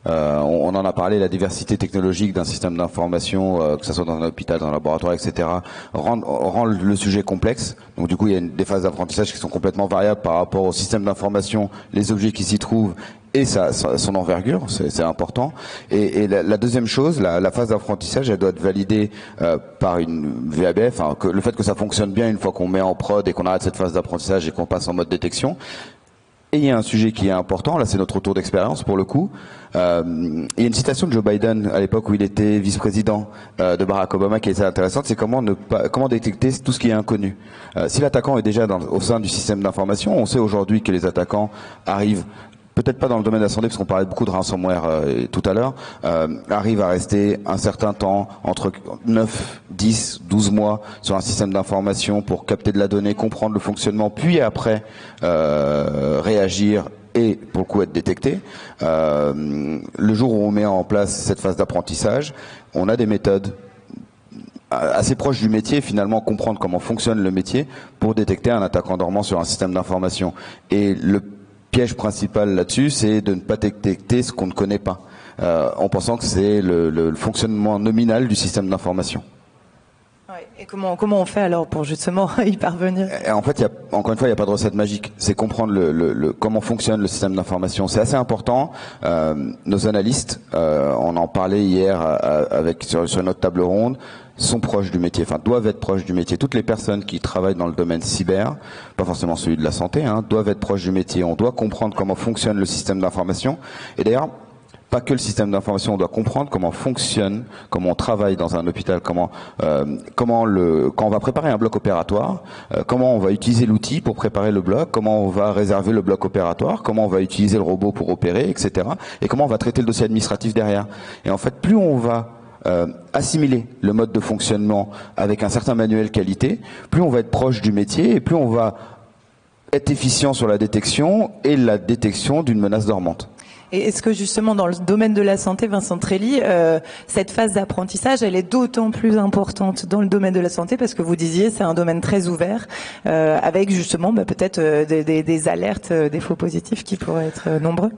S3: On en a parlé, la diversité technologique d'un système d'information, que ce soit dans un hôpital, dans un laboratoire, etc., rend le sujet complexe. Donc du coup, il y a des phases d'apprentissage qui sont complètement variables par rapport au système d'information, les objets qui s'y trouvent et son envergure, c'est important. Et la deuxième chose, la phase d'apprentissage, elle doit être validée par une VABF, le fait que ça fonctionne bien une fois qu'on met en prod et qu'on arrête cette phase d'apprentissage et qu'on passe en mode détection. Et il y a un sujet qui est important, là c'est notre retour d'expérience pour le coup. Il y a une citation de Joe Biden à l'époque où il était vice-président de Barack Obama qui est assez intéressante, c'est comment détecter tout ce qui est inconnu. Si l'attaquant est déjà au sein du système d'information, on sait aujourd'hui que les attaquants arrivent, peut-être pas dans le domaine de la santé, parce qu'on parlait beaucoup de ransomware tout à l'heure, arrive à rester un certain temps, entre 9, 10, 12 mois sur un système d'information pour capter de la donnée, comprendre le fonctionnement, puis après réagir et pour le coup être détecté. Le jour où on met en place cette phase d'apprentissage, on a des méthodes assez proches du métier, finalement comprendre comment fonctionne le métier pour détecter un attaquant dormant sur un système d'information. Et le piège principal là-dessus, c'est de ne pas détecter ce qu'on ne connaît pas, en pensant que c'est le fonctionnement nominal du système d'information.
S1: Ouais. Et comment on fait alors pour justement y parvenir?
S3: En fait, encore une fois, il n'y a pas de recette magique. C'est comprendre comment fonctionne le système d'information. C'est assez important. Nos analystes, on en parlait hier sur notre table ronde, sont proches du métier, enfin doivent être proches du métier. Toutes les personnes qui travaillent dans le domaine cyber, pas forcément celui de la santé, doivent être proches du métier. On doit comprendre comment fonctionne le système d'information. Et d'ailleurs, pas que le système d'information, on doit comprendre comment fonctionne, comment on travaille dans un hôpital, quand on va préparer un bloc opératoire, comment on va utiliser l'outil pour préparer le bloc, comment on va réserver le bloc opératoire, comment on va utiliser le robot pour opérer, etc. Et comment on va traiter le dossier administratif derrière. Et en fait, plus on va assimiler le mode de fonctionnement avec un certain manuel qualité, plus on va être proche du métier et plus on va être efficient sur la détection et la détection d'une menace dormante.
S1: Et est-ce que justement dans le domaine de la santé, Vincent Trelli, cette phase d'apprentissage, elle est d'autant plus importante dans le domaine de la santé parce que vous disiez c'est un domaine très ouvert, avec justement peut-être des alertes, des faux positifs qui pourraient être nombreux?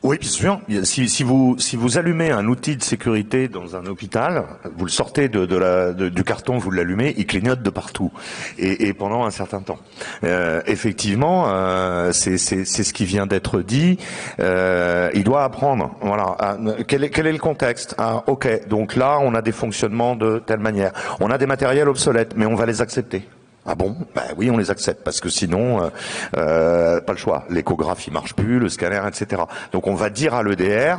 S5: Oui, bien sûr. Si vous allumez un outil de sécurité dans un hôpital, vous le sortez du carton, vous l'allumez, il clignote de partout et pendant un certain temps. Effectivement, c'est ce qui vient d'être dit. Il doit apprendre. Voilà. Quel est le contexte? Ok. Donc là, on a des fonctionnements de telle manière. On a des matériels obsolètes, mais on va les accepter. Ah bon? Ben oui, on les accepte parce que sinon, pas le choix. L'échographe il marche plus, le scanner, etc. Donc on va dire à l'EDR,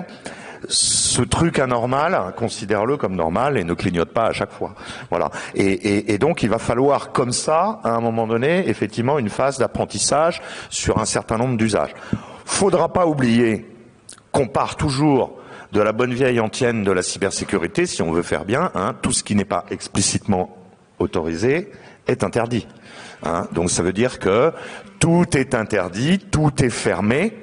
S5: ce truc anormal, considère-le comme normal et ne clignote pas à chaque fois. Voilà. Et donc il va falloir comme ça, à un moment donné, effectivement, une phase d'apprentissage sur un certain nombre d'usages. Faudra pas oublier qu'on part toujours de la bonne vieille antienne de la cybersécurité, si on veut faire bien, tout ce qui n'est pas explicitement autorisé est interdit. Donc ça veut dire que tout est interdit, tout est fermé,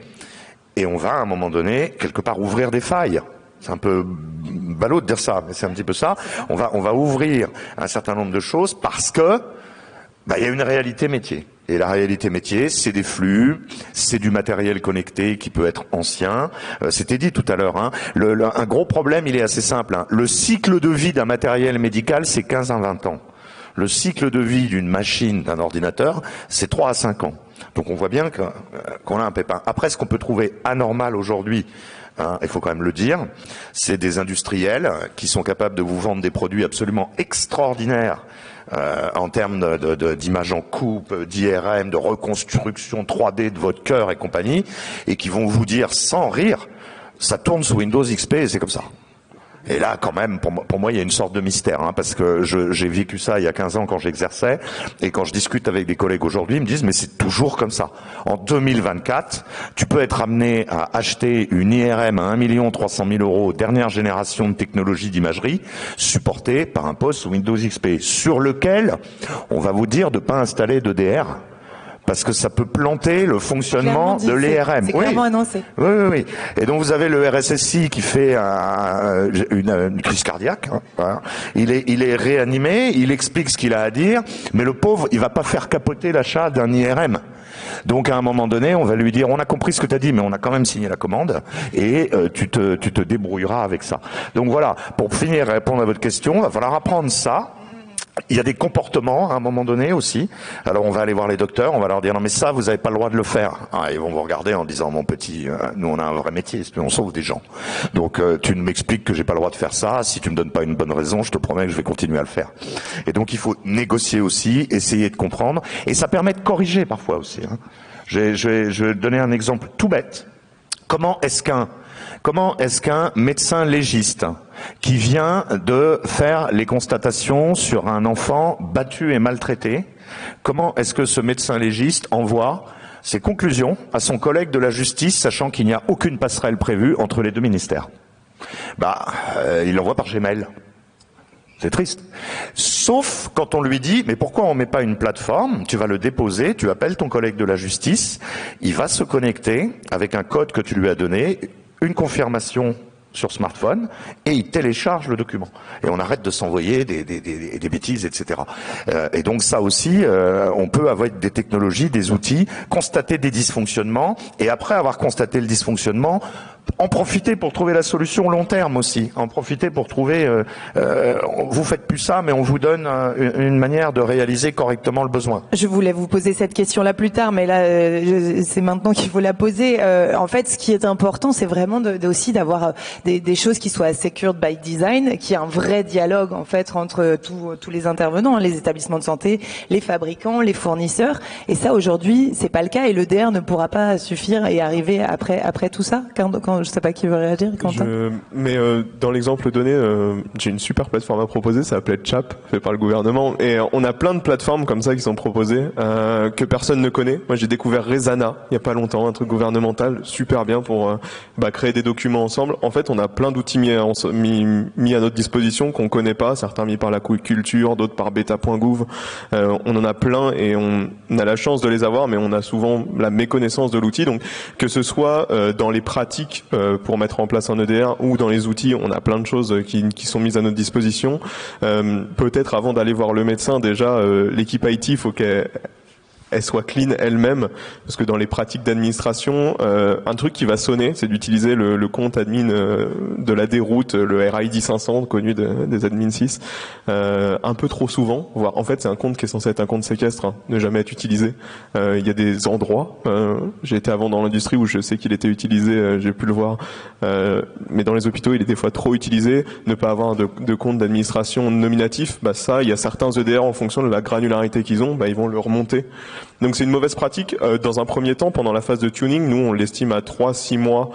S5: et on va à un moment donné quelque part ouvrir des failles. C'est un peu ballot de dire ça, mais c'est un petit peu ça. On va ouvrir un certain nombre de choses parce que il y a une réalité métier. Et la réalité métier, c'est des flux, c'est du matériel connecté qui peut être ancien. C'était dit tout à l'heure. Un gros problème, il est assez simple. Le cycle de vie d'un matériel médical, c'est 15 à 20 ans. Le cycle de vie d'une machine, d'un ordinateur, c'est 3 à 5 ans. Donc on voit bien qu'on a un pépin. Après, ce qu'on peut trouver anormal aujourd'hui, il faut quand même le dire, c'est des industriels qui sont capables de vous vendre des produits absolument extraordinaires en termes d'image en coupe, d'IRM, de reconstruction 3D de votre cœur et compagnie, et qui vont vous dire sans rire, ça tourne sous Windows XP et c'est comme ça. Et là, quand même, pour moi, il y a une sorte de mystère, parce que j'ai vécu ça il y a 15 ans quand j'exerçais, et quand je discute avec des collègues aujourd'hui, ils me disent, mais c'est toujours comme ça. En 2024, tu peux être amené à acheter une IRM à 1 300 000 €, dernière génération de technologie d'imagerie, supportée par un poste Windows XP, sur lequel on va vous dire de pas installer d'EDR. Parce que ça peut planter le fonctionnement de l'IRM.
S1: C'est clairement annoncé.
S5: Oui. Et donc vous avez le RSSI qui fait une crise cardiaque. Voilà. Il est réanimé, il explique ce qu'il a à dire, mais le pauvre, il va pas faire capoter l'achat d'un IRM. Donc à un moment donné, on va lui dire, on a compris ce que tu as dit, mais on a quand même signé la commande, et tu te débrouilleras avec ça. Donc voilà, pour finir et répondre à votre question, il va falloir apprendre ça. Il y a des comportements à un moment donné aussi. Alors on va aller voir les docteurs, on va leur dire non mais ça vous n'avez pas le droit de le faire. Ils vont vous regarder en disant mon petit, nous on a un vrai métier, on sauve des gens. Donc tu m'expliques que j'ai pas le droit de faire ça. Si tu me donnes pas une bonne raison, je te promets que je vais continuer à le faire. Et donc il faut négocier aussi, essayer de comprendre, et ça permet de corriger parfois aussi. Je vais donner un exemple tout bête. Comment est-ce qu'un médecin légiste qui vient de faire les constatations sur un enfant battu et maltraité, comment est-ce que ce médecin légiste envoie ses conclusions à son collègue de la justice, sachant qu'il n'y a aucune passerelle prévue entre les deux ministères? Il l'envoie par Gmail. C'est triste. Sauf quand on lui dit, mais pourquoi on met pas une plateforme? Tu vas le déposer, tu appelles ton collègue de la justice, il va se connecter avec un code que tu lui as donné, une confirmation sur smartphone, et il télécharge le document. Et on arrête de s'envoyer des bêtises, etc. Et donc ça aussi, on peut avoir des technologies, des outils, constater des dysfonctionnements, et après avoir constaté le dysfonctionnement, en profiter pour trouver la solution long terme aussi. En profiter pour trouver, vous faites plus ça, mais on vous donne une manière de réaliser correctement le besoin.
S1: Je voulais vous poser cette question-là plus tard, mais là, c'est maintenant qu'il faut la poser. En fait, ce qui est important, c'est vraiment aussi d'avoir des choses qui soient secured by design, qu'il y ait un vrai dialogue en fait entre tous les intervenants, hein, les établissements de santé, les fabricants, les fournisseurs. Et ça aujourd'hui, c'est pas le cas et l'EDR ne pourra pas suffire et arriver après tout ça. Quand je sais pas qui veut réagir. Quentin.
S4: Dans l'exemple donné, j'ai une super plateforme à proposer, ça s'appelle CHAP, fait par le gouvernement, et on a plein de plateformes comme ça qui sont proposées que personne ne connaît. Moi, j'ai découvert Resana il y a pas longtemps, un truc gouvernemental super bien pour créer des documents ensemble. En fait, on a plein d'outils mis à notre disposition qu'on connaît pas, certains mis par la culture, d'autres par beta.gouv. On en a plein et on a la chance de les avoir, mais on a souvent la méconnaissance de l'outil. Donc, que ce soit dans les pratiques pour mettre en place un EDR ou dans les outils, on a plein de choses qui sont mises à notre disposition. Peut-être avant d'aller voir le médecin, déjà, l'équipe IT, il faut qu'elle soit clean elle-même, parce que dans les pratiques d'administration, un truc qui va sonner, c'est d'utiliser le compte admin de la déroute, le RID 500 connu des admin 6, un peu trop souvent. En fait, c'est un compte qui est censé être un compte séquestre, hein, ne jamais être utilisé. Il y a des endroits, j'ai été avant dans l'industrie où je sais qu'il était utilisé, j'ai pu le voir, mais dans les hôpitaux, il est des fois trop utilisé. Ne pas avoir de compte d'administration nominatif, ça, il y a certains EDR en fonction de la granularité qu'ils ont, ils vont le remonter. Donc c'est une mauvaise pratique. Dans un premier temps, pendant la phase de tuning, nous on l'estime à 3-6 mois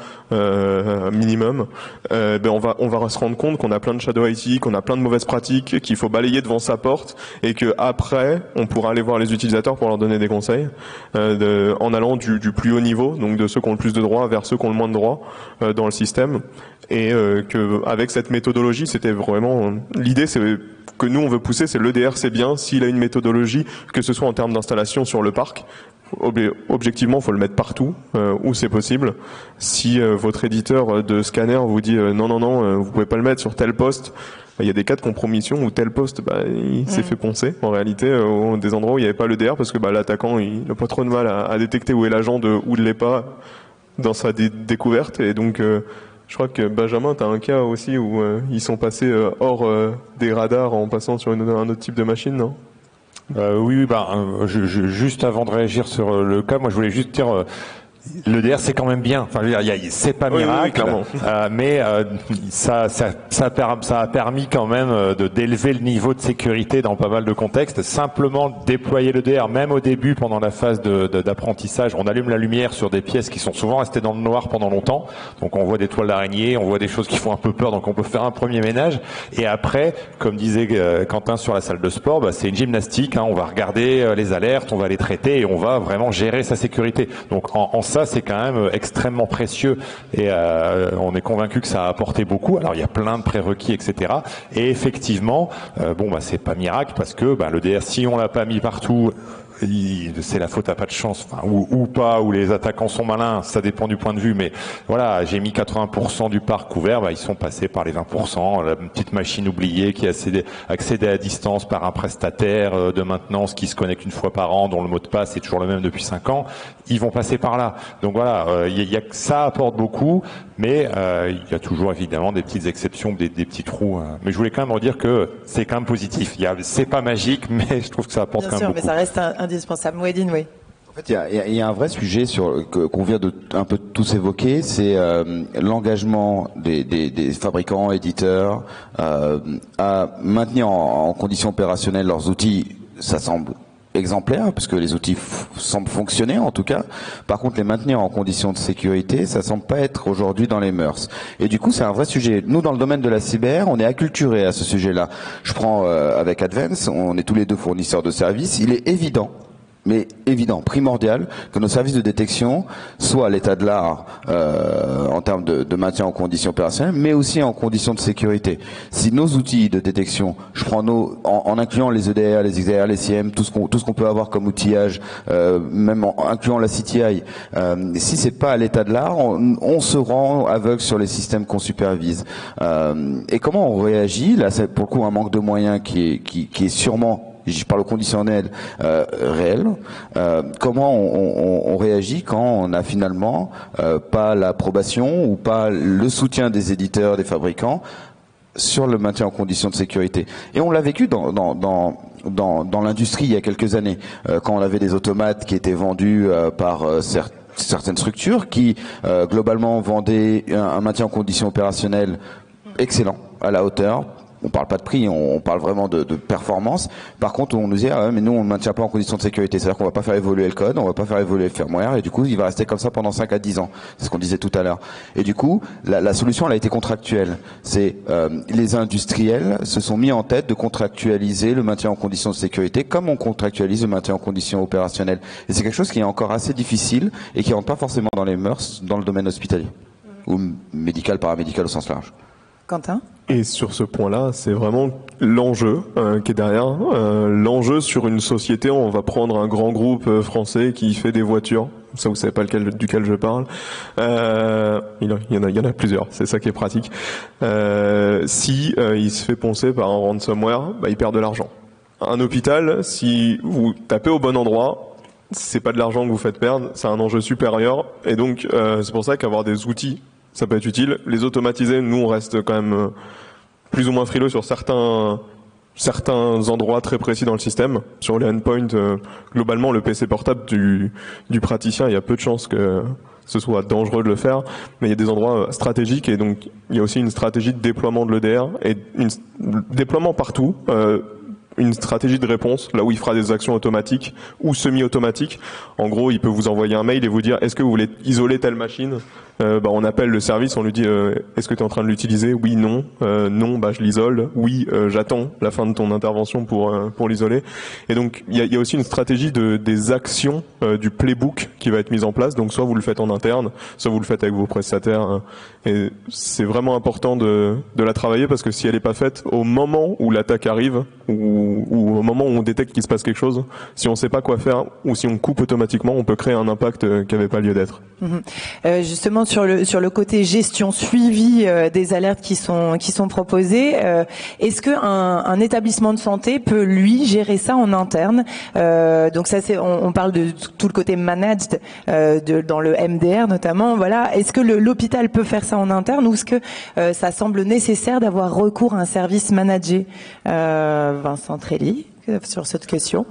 S4: minimum. On va se rendre compte qu'on a plein de shadow IT, qu'on a plein de mauvaises pratiques, qu'il faut balayer devant sa porte, et que après on pourra aller voir les utilisateurs pour leur donner des conseils en allant du plus haut niveau, donc de ceux qui ont le plus de droits vers ceux qui ont le moins de droits dans le système. Et que avec cette méthodologie, c'était vraiment l'idée, c'est que nous on veut pousser, c'est l'EDR, c'est bien s'il a une méthodologie, que ce soit en termes d'installation sur le parc. Objectivement, il faut le mettre partout où c'est possible. Si votre éditeur de scanner vous dit non, vous pouvez pas le mettre sur tel poste, il y a des cas de compromission où tel poste il s'est fait poncer. En réalité, des endroits où il n'y avait pas l'EDR parce que l'attaquant il n'a pas trop de mal à détecter où est l'agent ou ne l'est pas dans sa découverte. Et donc je crois que Benjamin, tu as un cas aussi où ils sont passés hors des radars en passant sur un autre type de machine, non ?
S2: Oui, juste avant de réagir sur le cas, moi je voulais juste dire l'EDR c'est quand même bien. Enfin, c'est pas miracle, mais ça a permis quand même d'élever le niveau de sécurité dans pas mal de contextes. Simplement déployer l'EDR, même au début, pendant la phase d'apprentissage, on allume la lumière sur des pièces qui sont souvent restées dans le noir pendant longtemps. Donc on voit des toiles d'araignée, on voit des choses qui font un peu peur, donc on peut faire un premier ménage. Et après, comme disait Quentin sur la salle de sport, c'est une gymnastique. On va regarder les alertes, on va les traiter et on va vraiment gérer sa sécurité. Donc en ça, c'est quand même extrêmement précieux et on est convaincu que ça a apporté beaucoup. Alors il y a plein de prérequis, etc. Et effectivement, c'est pas miracle parce que l'EDR, si on l'a pas mis partout, c'est la faute à pas de chance, ou pas, ou les attaquants sont malins, ça dépend du point de vue, mais voilà, j'ai mis 80% du parc couvert, ils sont passés par les 20%, la petite machine oubliée qui est accédée à distance par un prestataire de maintenance qui se connecte une fois par an, dont le mot de passe est toujours le même depuis 5 ans, ils vont passer par là. Donc voilà, ça apporte beaucoup, mais il y a toujours évidemment des petites exceptions, des petits trous. Mais je voulais quand même redire que c'est quand même positif. C'est pas magique, mais je trouve que ça apporte quand même beaucoup.
S1: Bien sûr, mais ça reste indispensable. Mouedine, oui.
S3: En fait, il y a un vrai sujet qu'on vient de un peu tous évoquer, c'est l'engagement des fabricants, éditeurs à maintenir en condition opérationnelle leurs outils. Ça semble exemplaire, parce que les outils semblent fonctionner en tout cas. Par contre, les maintenir en conditions de sécurité, ça semble pas être aujourd'hui dans les mœurs. Et du coup, c'est un vrai sujet. Nous, dans le domaine de la cyber, on est acculturés à ce sujet-là. Je prends avec Advance, on est tous les deux fournisseurs de services. Il est évident, primordial, que nos services de détection soient à l'état de l'art en termes de maintien en conditions opérationnelles, mais aussi en conditions de sécurité. Si nos outils de détection, je prends en incluant les EDR, les XDR, les CIEM, tout ce qu'on peut avoir comme outillage, même en incluant la CTI, si c'est pas à l'état de l'art, on se rend aveugle sur les systèmes qu'on supervise. Et comment on réagit? Là, c'est pour le coup un manque de moyens qui est sûrement, je parle au conditionnel réel. Comment on réagit quand on n'a finalement pas l'approbation ou pas le soutien des éditeurs, des fabricants sur le maintien en conditions de sécurité? Et on l'a vécu dans l'industrie il y a quelques années, quand on avait des automates qui étaient vendus par certaines structures qui globalement vendaient un maintien en condition opérationnelle excellent, à la hauteur. On parle pas de prix, on parle vraiment de performance. Par contre, on nous dit mais nous on ne maintient pas en condition de sécurité, c'est-à-dire qu'on va pas faire évoluer le code, on va pas faire évoluer le firmware, et du coup il va rester comme ça pendant 5 à 10 ans. C'est ce qu'on disait tout à l'heure. Et du coup, la solution elle a été contractuelle. C'est les industriels se sont mis en tête de contractualiser le maintien en condition de sécurité comme on contractualise le maintien en condition opérationnelle. Et c'est quelque chose qui est encore assez difficile et qui rentre pas forcément dans les mœurs dans le domaine hospitalier ou médical, paramédical au sens large.
S1: Quentin ?
S4: Et sur ce point-là, c'est vraiment l'enjeu qui est derrière. L'enjeu sur une société, on va prendre un grand groupe français qui fait des voitures. Ça, vous savez pas duquel je parle. Il y en a plusieurs. C'est ça qui est pratique. Si il se fait poncer par un ransomware, il perd de l'argent. Un hôpital, si vous tapez au bon endroit, c'est pas de l'argent que vous faites perdre, c'est un enjeu supérieur. Et donc, c'est pour ça qu'avoir des outils, ça peut être utile. Les automatiser, nous, on reste quand même plus ou moins frileux sur certains endroits très précis dans le système. Sur les endpoints, globalement, le PC portable du praticien, il y a peu de chances que ce soit dangereux de le faire, mais il y a des endroits stratégiques, et donc il y a aussi une stratégie de déploiement de l'EDR et déploiement partout. Une stratégie de réponse, là où il fera des actions automatiques ou semi-automatiques. En gros, il peut vous envoyer un mail et vous dire est-ce que vous voulez isoler telle machine. On appelle le service, on lui dit est-ce que tu es en train de l'utiliser? Oui, non. Non, je l'isole. Oui, j'attends la fin de ton intervention pour l'isoler. Et donc il y a aussi une stratégie des actions du playbook qui va être mise en place. Donc soit vous le faites en interne, soit vous le faites avec vos prestataires. Et c'est vraiment important de la travailler, parce que si elle n'est pas faite au moment où l'attaque arrive, ou au moment où on détecte qu'il se passe quelque chose, si on ne sait pas quoi faire, ou si on coupe automatiquement, on peut créer un impact qui n'avait pas lieu d'être.
S1: Justement sur le côté gestion, suivi des alertes qui sont proposées, est-ce que un établissement de santé peut lui gérer ça en interne? Donc ça on parle de tout le côté managed dans le MDR notamment. Voilà, est-ce que l'hôpital peut faire ça en interne, ou est-ce que ça semble nécessaire d'avoir recours à un service managé? Vincent Trelli, sur cette question.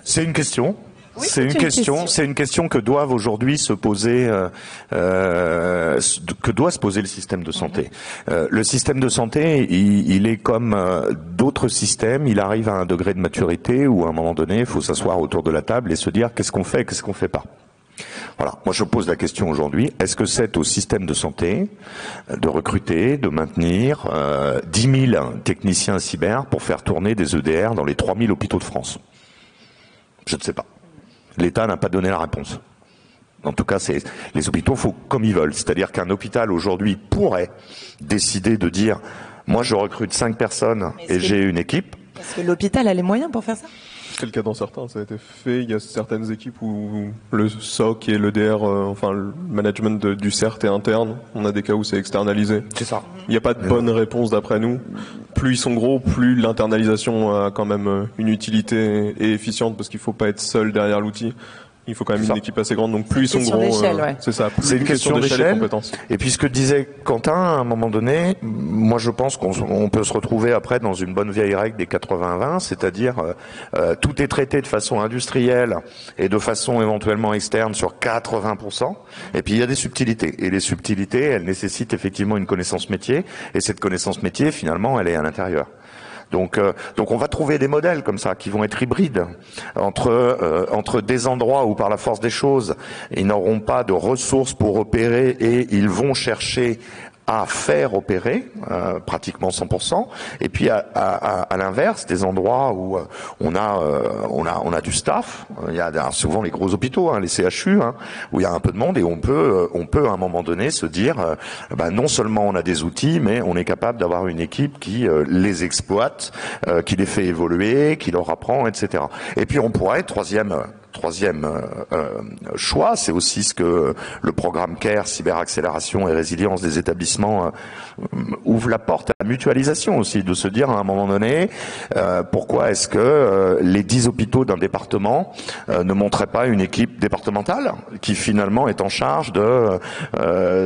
S5: C'est une question.
S1: Oui,
S5: c'est une question que doivent aujourd'hui se poser, que doit se poser le système de santé. Le système de santé, il est comme d'autres systèmes, il arrive à un degré de maturité où à un moment donné, il faut s'asseoir autour de la table et se dire qu'est-ce qu'on fait, qu'est-ce qu'on fait pas. Voilà. Moi, je pose la question aujourd'hui, est-ce que c'est au système de santé de recruter, de maintenir 10 000 techniciens cyber pour faire tourner des EDR dans les 3 000 hôpitaux de France? Je ne sais pas. L'État n'a pas donné la réponse. En tout cas, les hôpitaux font comme ils veulent. C'est-à-dire qu'un hôpital aujourd'hui pourrait décider de dire moi je recrute 5 personnes et j'ai une équipe.
S1: Est-ce que l'hôpital a les moyens pour faire ça?
S4: C'est le cas dans certains, ça a été fait. Il y a certaines équipes où le SOC et l'EDR, le management du CERT est interne. On a des cas où c'est externalisé.
S5: C'est ça.
S4: Il n'y a pas de bonne réponse d'après nous. Plus ils sont gros, plus l'internalisation a quand même une utilité et efficiente, parce qu'il ne faut pas être seul derrière l'outil. Il faut quand même une équipe assez grande, donc plus ils sont gros, c'est ça.
S5: C'est une question d'échelle. Et puis ce que disait Quentin, à un moment donné, moi je pense qu'on peut se retrouver après dans une bonne vieille règle des 80-20, c'est-à-dire tout est traité de façon industrielle et de façon éventuellement externe sur 80%, et puis il y a des subtilités. Et les subtilités, elles nécessitent effectivement une connaissance métier, et cette connaissance métier, finalement, elle est à l'intérieur. Donc on va trouver des modèles comme ça qui vont être hybrides entre des endroits où par la force des choses ils n'auront pas de ressources pour opérer et ils vont chercher à faire opérer pratiquement 100%, et puis à l'inverse des endroits où on a du staff. Il y a souvent les gros hôpitaux, les CHU, où il y a un peu de monde, et on peut à un moment donné se dire non seulement on a des outils, mais on est capable d'avoir une équipe qui les exploite, qui les fait évoluer, qui leur apprend, etc. Et puis on pourrait, troisième choix, c'est aussi ce que le programme CARE, cyberaccélération et résilience des établissements, ouvre la porte à la mutualisation aussi, de se dire à un moment donné, pourquoi est-ce que les 10 hôpitaux d'un département ne montraient pas une équipe départementale qui finalement est en charge de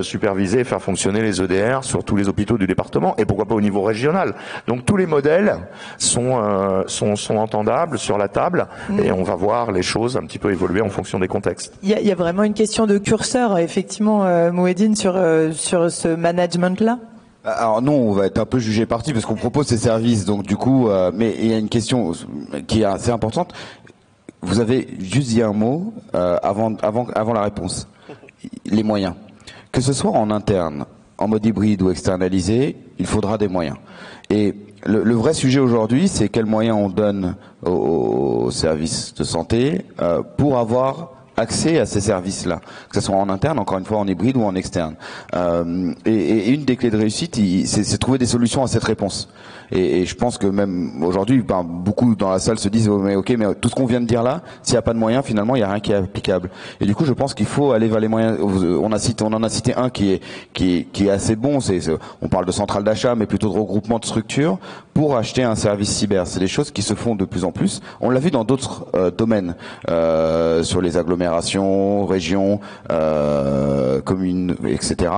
S5: superviser et faire fonctionner les EDR sur tous les hôpitaux du département, et pourquoi pas au niveau régional. Donc tous les modèles sont entendables sur la table, et on va voir les choses un petit peu évoluer en fonction des contextes.
S1: Il y a vraiment une question de curseur, effectivement, Mouhedine, sur ce management-là.
S3: Alors non, on va être un peu jugé parti parce qu'on propose ces services, donc du coup, mais il y a une question qui est assez importante. Vous avez juste dit un mot avant la réponse. Les moyens. Que ce soit en interne, en mode hybride ou externalisé, il faudra des moyens. Et le vrai sujet aujourd'hui, c'est quels moyens on donne aux services de santé pour avoir accès à ces services-là, que ce soit en interne, encore une fois en hybride ou en externe. Et une des clés de réussite, c'est trouver des solutions à cette réponse. Et je pense que même aujourd'hui, beaucoup dans la salle se disent mais tout ce qu'on vient de dire là, s'il n'y a pas de moyens, finalement, il n'y a rien qui est applicable. Et du coup, je pense qu'il faut aller vers les moyens. On en a cité un qui est assez bon. On parle de centrale d'achat, mais plutôt de regroupement de structures pour acheter un service cyber. C'est des choses qui se font de plus en plus. On l'a vu dans d'autres domaines, sur les agglomérations, régions, communes, etc.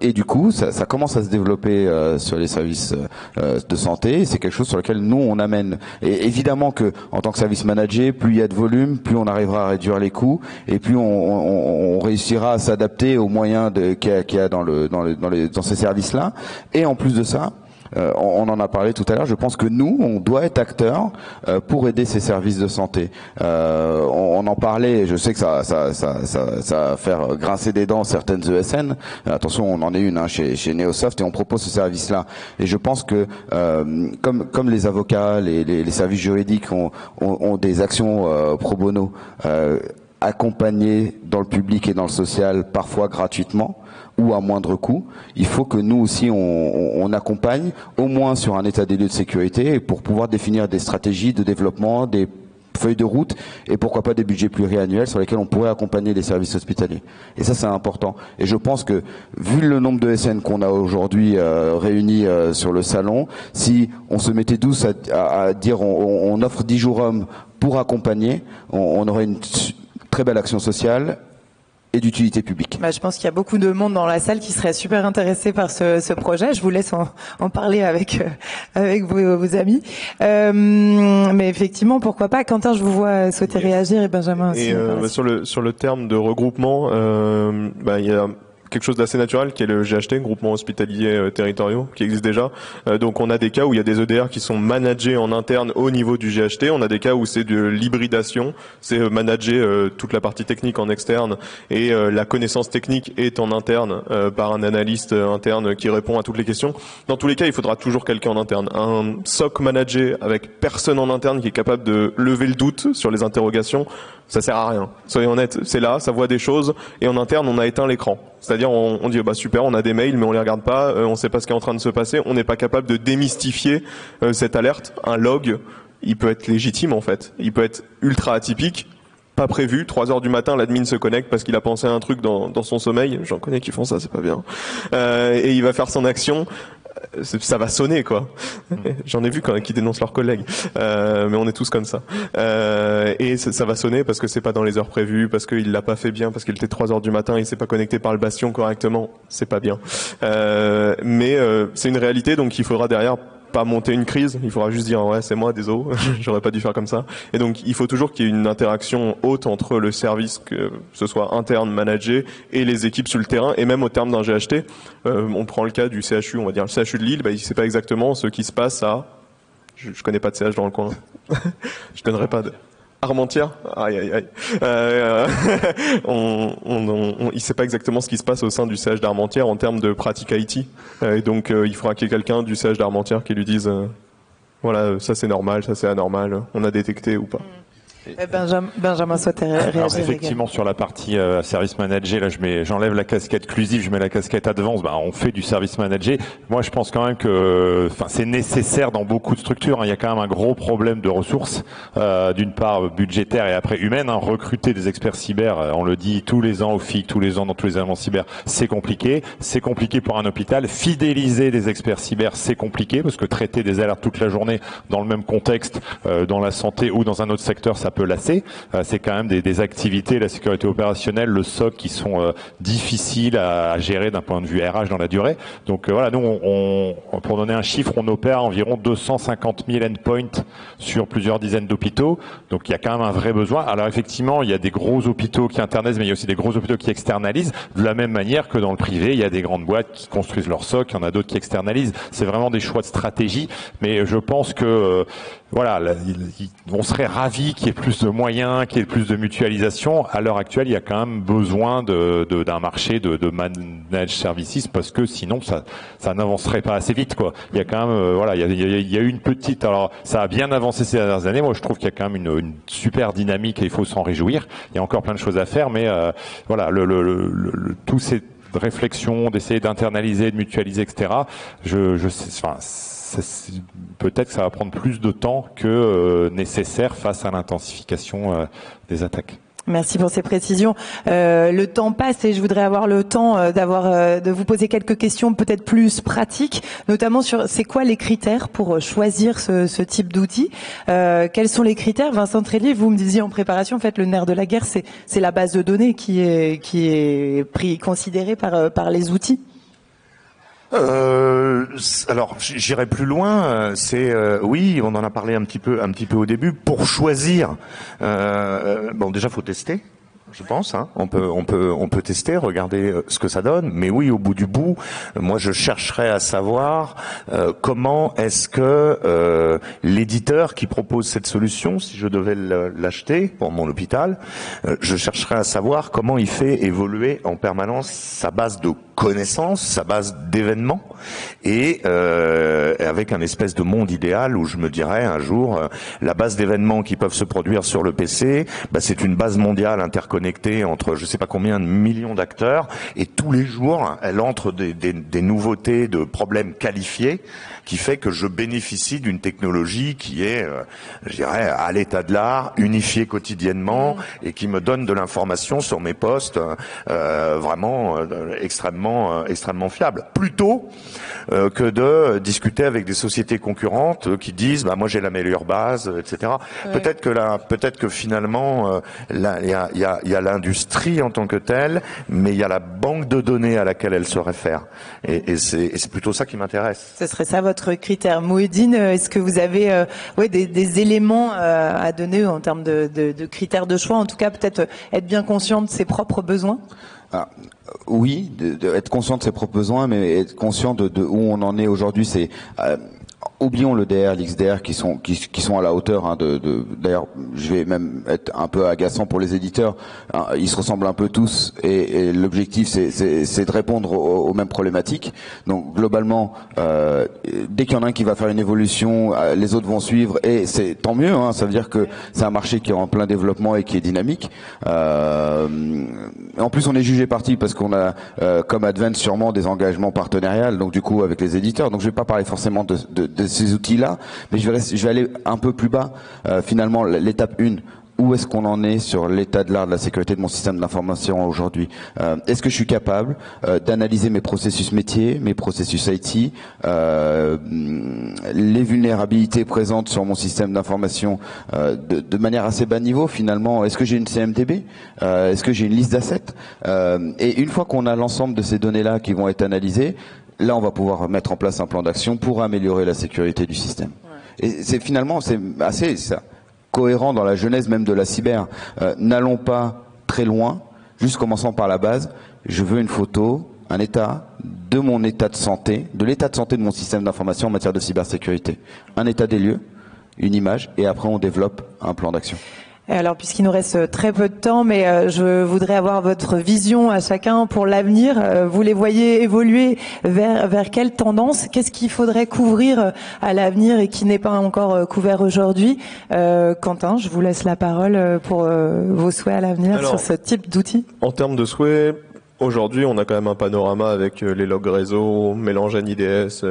S3: Et du coup, ça commence à se développer sur les services de santé. C'est quelque chose sur lequel nous on amène. Et évidemment que en tant que service manager, plus il y a de volume, plus on arrivera à réduire les coûts et plus on réussira à s'adapter aux moyens qu'il y a dans ces services-là. Et en plus de ça, on en a parlé tout à l'heure, je pense que nous, on doit être acteurs pour aider ces services de santé. On en parlait, je sais que ça va faire grincer des dents certaines ESN. Attention, on en est une chez Neosoft et on propose ce service-là. Et je pense que comme les avocats, les services juridiques ont des actions pro bono accompagnées dans le public et dans le social, parfois gratuitement, ou à moindre coût, il faut que nous aussi on accompagne au moins sur un état des lieux de sécurité pour pouvoir définir des stratégies de développement, des feuilles de route et pourquoi pas des budgets pluriannuels sur lesquels on pourrait accompagner les services hospitaliers. Et ça c'est important. Et je pense que vu le nombre de SN qu'on a aujourd'hui réunis sur le salon, si on se mettait tous à dire on offre 10 jours hommes pour accompagner, on aurait une très belle action sociale et d'utilité publique.
S1: Je pense qu'il y a beaucoup de monde dans la salle qui serait super intéressé par ce projet. Je vous laisse en parler avec vos amis. Mais effectivement, pourquoi pas. Quentin, je vous vois souhaiter réagir et Benjamin aussi.
S4: Et sur le terme de regroupement, il y a quelque chose d'assez naturel qui est le GHT, groupement hospitalier territoriaux, qui existe déjà. Donc on a des cas où il y a des EDR qui sont managés en interne au niveau du GHT. On a des cas où c'est de l'hybridation, c'est manager toute la partie technique en externe et la connaissance technique est en interne par un analyste interne qui répond à toutes les questions. Dans tous les cas, il faudra toujours quelqu'un en interne. Un SOC managé avec personne en interne qui est capable de lever le doute sur les interrogations, ça sert à rien. Soyons honnêtes, c'est là, ça voit des choses et en interne on a éteint l'écran. C'est-à-dire on dit super, on a des mails mais on les regarde pas, on sait pas ce qui est en train de se passer, on n'est pas capable de démystifier cette alerte. Un log, il peut être légitime en fait, il peut être ultra atypique, pas prévu. 3h du matin, l'admin se connecte parce qu'il a pensé à un truc dans son sommeil. J'en connais qui font ça, c'est pas bien. Et il va faire son action. Ça va sonner quoi. J'en ai vu qui dénoncent leurs collègues, mais on est tous comme ça. Et ça va sonner parce que c'est pas dans les heures prévues, parce qu'il l'a pas fait bien, parce qu'il était 3h du matin, il s'est pas connecté par le bastion correctement. C'est pas bien. Mais c'est une réalité, donc il faudra derrière pas monter une crise, il faudra juste dire ouais c'est moi, désolé, j'aurais pas dû faire comme ça. Et donc il faut toujours qu'il y ait une interaction haute entre le service, que ce soit interne, managé, et les équipes sur le terrain, et même au terme d'un GHT. On prend le cas du CHU, on va dire le CHU de Lille, il sait pas exactement ce qui se passe à, je connais pas de CH dans le coin, je donnerai pas de Armentières, aïe aïe aïe. Il sait pas exactement ce qui se passe au sein du CH d'Armentières en termes de pratique IT. Et donc il faudra qu'il y ait quelqu'un du CH d'Armentières qui lui dise voilà, ça c'est normal, ça c'est anormal, on a détecté ou pas.
S1: Benjamin souhaitait réagir.
S2: Alors, effectivement, sur la partie service manager, là, j'enlève la casquette exclusive, je mets la casquette advance. On fait du service manager. Moi, je pense quand même que, c'est nécessaire dans beaucoup de structures. Il y a quand même un gros problème de ressources, d'une part budgétaire et après humaine. Recruter des experts cyber, on le dit tous les ans au FIC, tous les ans dans tous les événements cyber, c'est compliqué. C'est compliqué pour un hôpital. Fidéliser des experts cyber, c'est compliqué parce que traiter des alertes toute la journée dans le même contexte, dans la santé ou dans un autre secteur, ça peu lassé. C'est quand même des activités, la sécurité opérationnelle, le SOC, qui sont difficiles à gérer d'un point de vue RH dans la durée. Donc voilà, nous, pour donner un chiffre, on opère environ 250 000 endpoints sur plusieurs dizaines d'hôpitaux. Donc il y a quand même un vrai besoin. Alors effectivement, il y a des gros hôpitaux qui internalisent, mais il y a aussi des gros hôpitaux qui externalisent. De la même manière que dans le privé, il y a des grandes boîtes qui construisent leur SOC, il y en a d'autres qui externalisent. C'est vraiment des choix de stratégie. Mais je pense que voilà, on serait ravis qu'il y ait plus de moyens, qu'il y ait plus de mutualisation. À l'heure actuelle, il y a quand même besoin d'un marché de managed services, parce que sinon ça n'avancerait pas assez vite, quoi. Il y a quand même voilà, il y a eu une petite, alors ça a bien avancé ces dernières années. Moi, je trouve qu'il y a quand même une super dynamique et il faut s'en réjouir. Il y a encore plein de choses à faire, mais voilà, tous ces réflexions d'essayer d'internaliser, de mutualiser, etc. Peut-être que ça va prendre plus de temps que nécessaire face à l'intensification des attaques.
S1: Merci pour ces précisions. Le temps passe et je voudrais avoir le temps de vous poser quelques questions peut-être plus pratiques, notamment sur c'est quoi les critères pour choisir ce type d'outil. Quels sont les critères? Vincent Trélier, vous me disiez en préparation, en fait, le nerf de la guerre, c'est la base de données qui est considérée par les outils.
S5: Alors j'irai plus loin. Oui, on en a parlé un petit peu au début. Pour choisir, bon, déjà faut tester. Je pense, hein. On peut tester, regarder ce que ça donne. Mais oui, au bout du bout, moi je chercherais à savoir comment est-ce que l'éditeur qui propose cette solution, si je devais l'acheter pour mon hôpital, je chercherais à savoir comment il fait évoluer en permanence sa base de connaissances, sa base d'événements, et avec un espèce de monde idéal où je me dirais un jour, la base d'événements qui peuvent se produire sur le PC, c'est une base mondiale interconnectée entre je sais pas combien de millions d'acteurs, et tous les jours elle entre des nouveautés de problèmes qualifiés, qui fait que je bénéficie d'une technologie qui est, je dirais, à l'état de l'art, unifiée quotidiennement, et qui me donne de l'information sur mes postes vraiment extrêmement fiable, plutôt que de discuter avec des sociétés concurrentes qui disent moi j'ai la meilleure base, etc. Ouais. Peut-être que finalement il y a l'industrie en tant que telle, mais il y a la banque de données à laquelle elle se réfère, et c'est plutôt ça qui m'intéresse.
S1: Ce serait ça votre critère. Mouhedine, est-ce que vous avez des éléments à donner en termes de critères de choix, en tout cas peut-être être bien conscient de ses propres besoins?
S3: Oui, être conscient de ses propres besoins, mais être conscient de où on en est aujourd'hui. C'est oublions le DR, l'XDR qui sont à la hauteur. Hein, d'ailleurs, je vais même être un peu agaçant pour les éditeurs. Hein, ils se ressemblent un peu tous, et l'objectif c'est de répondre aux mêmes problématiques. Donc globalement, dès qu'il y en a un qui va faire une évolution, les autres vont suivre, et c'est tant mieux. Hein, ça veut dire que c'est un marché qui est en plein développement et qui est dynamique. En plus, on est jugé parti parce qu'on a, comme Advent, sûrement des engagements partenariales, donc du coup avec les éditeurs. Donc je vais pas parler forcément de ces outils-là, mais je vais aller un peu plus bas. Finalement, l'étape 1. Où est-ce qu'on en est sur l'état de l'art de la sécurité de mon système d'information aujourd'hui? Est-ce que je suis capable d'analyser mes processus métiers, mes processus IT, les vulnérabilités présentes sur mon système d'information de manière assez bas niveau finalement? Est-ce que j'ai une CMDB? Est-ce que j'ai une liste d'assets? Et une fois qu'on a l'ensemble de ces données-là qui vont être analysées, là on va pouvoir mettre en place un plan d'action pour améliorer la sécurité du système. Ouais. Et c'est assez cohérent dans la genèse même de la cyber. N'allons pas très loin, juste commençant par la base. Je veux une photo, un état de mon état de santé, de l'état de santé de mon système d'information en matière de cybersécurité. Un état des lieux, une image, et après on développe un plan d'action.
S1: Alors, puisqu'il nous reste très peu de temps, mais je voudrais avoir votre vision à chacun pour l'avenir. Vous les voyez évoluer vers quelle tendance? Qu'est-ce qu'il faudrait couvrir à l'avenir et qui n'est pas encore couvert aujourd'hui? Quentin, je vous laisse la parole pour vos souhaits à l'avenir sur ce type d'outils.
S4: En termes de souhaits, aujourd'hui, on a quand même un panorama avec les logs réseau, mélange NIDS,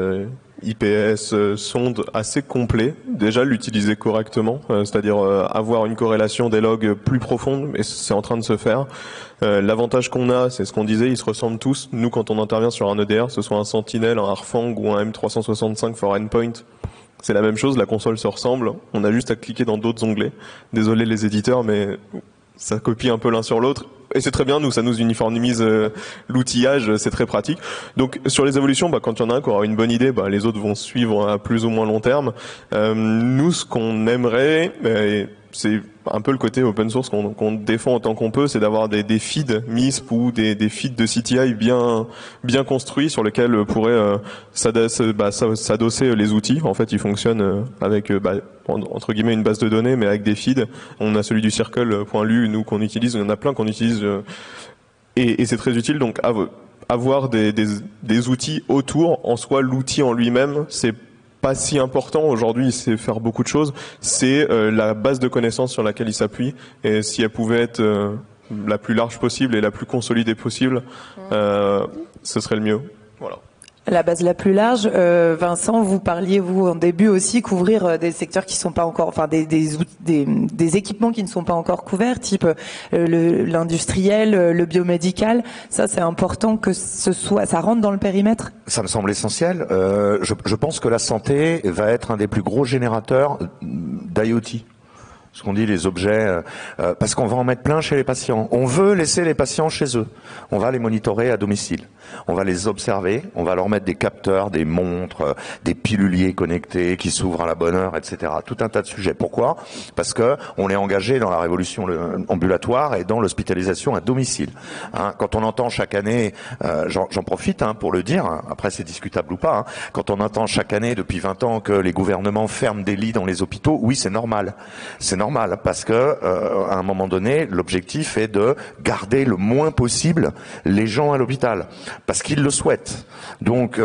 S4: IPS, sonde assez complet. Déjà l'utiliser correctement, c'est-à-dire avoir une corrélation des logs plus profonde, et c'est en train de se faire. L'avantage qu'on a, c'est ce qu'on disait, ils se ressemblent tous. Nous, quand on intervient sur un EDR, ce soit un Sentinel, un Harfang ou un M365 for Endpoint, c'est la même chose, la console se ressemble, on a juste à cliquer dans d'autres onglets. Désolé les éditeurs, mais ça copie un peu l'un sur l'autre. Et c'est très bien, nous, ça nous uniformise l'outillage, c'est très pratique. Donc sur les évolutions, quand il y en a un qui aura une bonne idée, les autres vont suivre à plus ou moins long terme. Nous, ce qu'on aimerait, c'est un peu le côté open source qu'on défend autant qu'on peut, c'est d'avoir des feeds MISP ou des feeds de CTI bien construits sur lesquels pourraient s'adosser les outils. En fait, ils fonctionnent avec entre guillemets une base de données, mais avec des feeds. On a celui du circle.lu, nous, qu'on utilise. Il y en a plein qu'on utilise et c'est très utile. Donc avoir des outils autour, en soi, l'outil en lui-même, c'est pas si important aujourd'hui, c'est faire beaucoup de choses, c'est la base de connaissances sur laquelle il s'appuie, et si elle pouvait être la plus large possible et la plus consolidée possible, ce serait le mieux. Voilà.
S1: La base la plus large, Vincent, vous parliez vous en début aussi couvrir des secteurs qui sont pas encore, enfin des équipements qui ne sont pas encore couverts, type l'industriel, le biomédical. Ça, c'est important que ça rentre dans le périmètre.
S5: Ça me semble essentiel. Je pense que la santé va être un des plus gros générateurs d'IoT. Ce qu'on dit, les objets, parce qu'on va en mettre plein chez les patients. On veut laisser les patients chez eux. On va les monitorer à domicile. On va les observer. On va leur mettre des capteurs, des montres, des piluliers connectés qui s'ouvrent à la bonne heure, etc. Tout un tas de sujets. Pourquoi ? Parce que on est engagé dans la révolution ambulatoire et dans l'hospitalisation à domicile. Quand on entend chaque année, j'en profite pour le dire. Après, c'est discutable ou pas. Quand on entend chaque année depuis 20 ans que les gouvernements ferment des lits dans les hôpitaux, oui, c'est normal. C'est normal parce que à un moment donné, l'objectif est de garder le moins possible les gens à l'hôpital parce qu'ils le souhaitent. Donc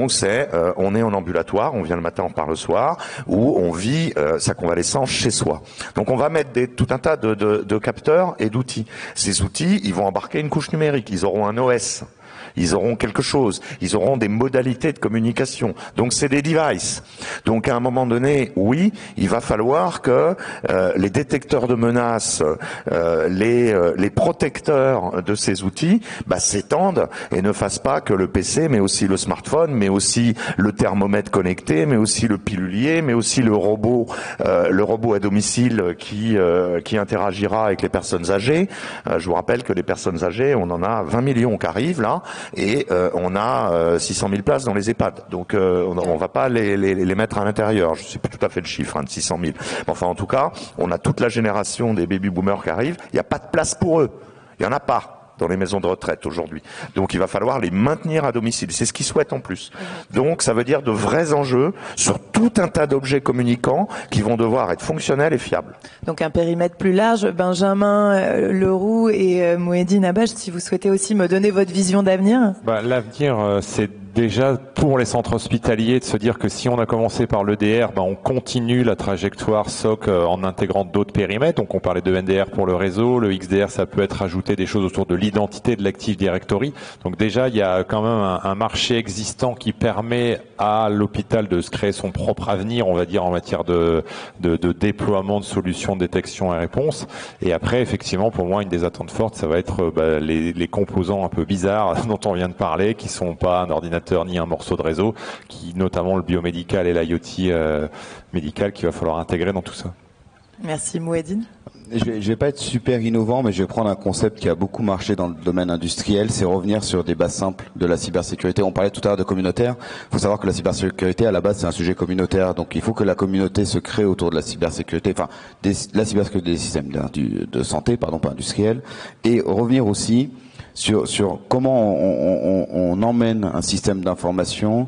S5: c'est on est en ambulatoire, on vient le matin, on part le soir, ou on vit sa convalescence chez soi. Donc on va mettre tout un tas de capteurs et d'outils. Ces outils, ils vont embarquer une couche numérique, ils auront un OS. Ils auront quelque chose, ils auront des modalités de communication. Donc c'est des devices. Donc à un moment donné, oui, il va falloir que les détecteurs de menaces, les protecteurs de ces outils, s'étendent et ne fassent pas que le PC, mais aussi le smartphone, mais aussi le thermomètre connecté, mais aussi le pilulier, mais aussi le robot à domicile qui interagira avec les personnes âgées. Je vous rappelle que les personnes âgées, on en a 20 millions qui arrivent là. Et on a 600 000 places dans les EHPAD. Donc on va pas les mettre à l'intérieur. Je sais plus tout à fait le chiffre de 600 000. Enfin, en tout cas, on a toute la génération des baby-boomers qui arrivent. Il n'y a pas de place pour eux. Il y en a pas dans les maisons de retraite aujourd'hui. Donc il va falloir les maintenir à domicile. C'est ce qu'ils souhaitent en plus. Donc ça veut dire de vrais enjeux sur tout un tas d'objets communicants qui vont devoir être fonctionnels et fiables.
S1: Donc un périmètre plus large. Benjamin Leroux et Mouhedine Abache, si vous souhaitez aussi me donner votre vision d'avenir.
S2: L'avenir, c'est déjà pour les centres hospitaliers de se dire que si on a commencé par l'EDR, on continue la trajectoire SOC en intégrant d'autres périmètres. Donc on parlait de NDR pour le réseau, le XDR ça peut être ajouté des choses autour de l'identité de l'Active Directory. Donc déjà il y a quand même un marché existant qui permet à l'hôpital de se créer son propre avenir, on va dire, en matière de déploiement de solutions de détection et réponse. Et après effectivement pour moi une des attentes fortes ça va être les composants un peu bizarres dont on vient de parler, qui sont pas un ordinateur ni un morceau de réseau, qui notamment le biomédical et l'IoT médical qu'il va falloir intégrer dans tout ça.
S1: Merci Mouhedine.
S3: Je vais pas être super innovant, mais je vais prendre un concept qui a beaucoup marché dans le domaine industriel, c'est revenir sur des bases simples de la cybersécurité. On parlait tout à l'heure de communautaire. Il faut savoir que la cybersécurité, à la base, c'est un sujet communautaire. Donc, il faut que la communauté se crée autour de la cybersécurité, la cybersécurité des systèmes de santé, pas industriels, et revenir aussi sur comment on emmène un système d'information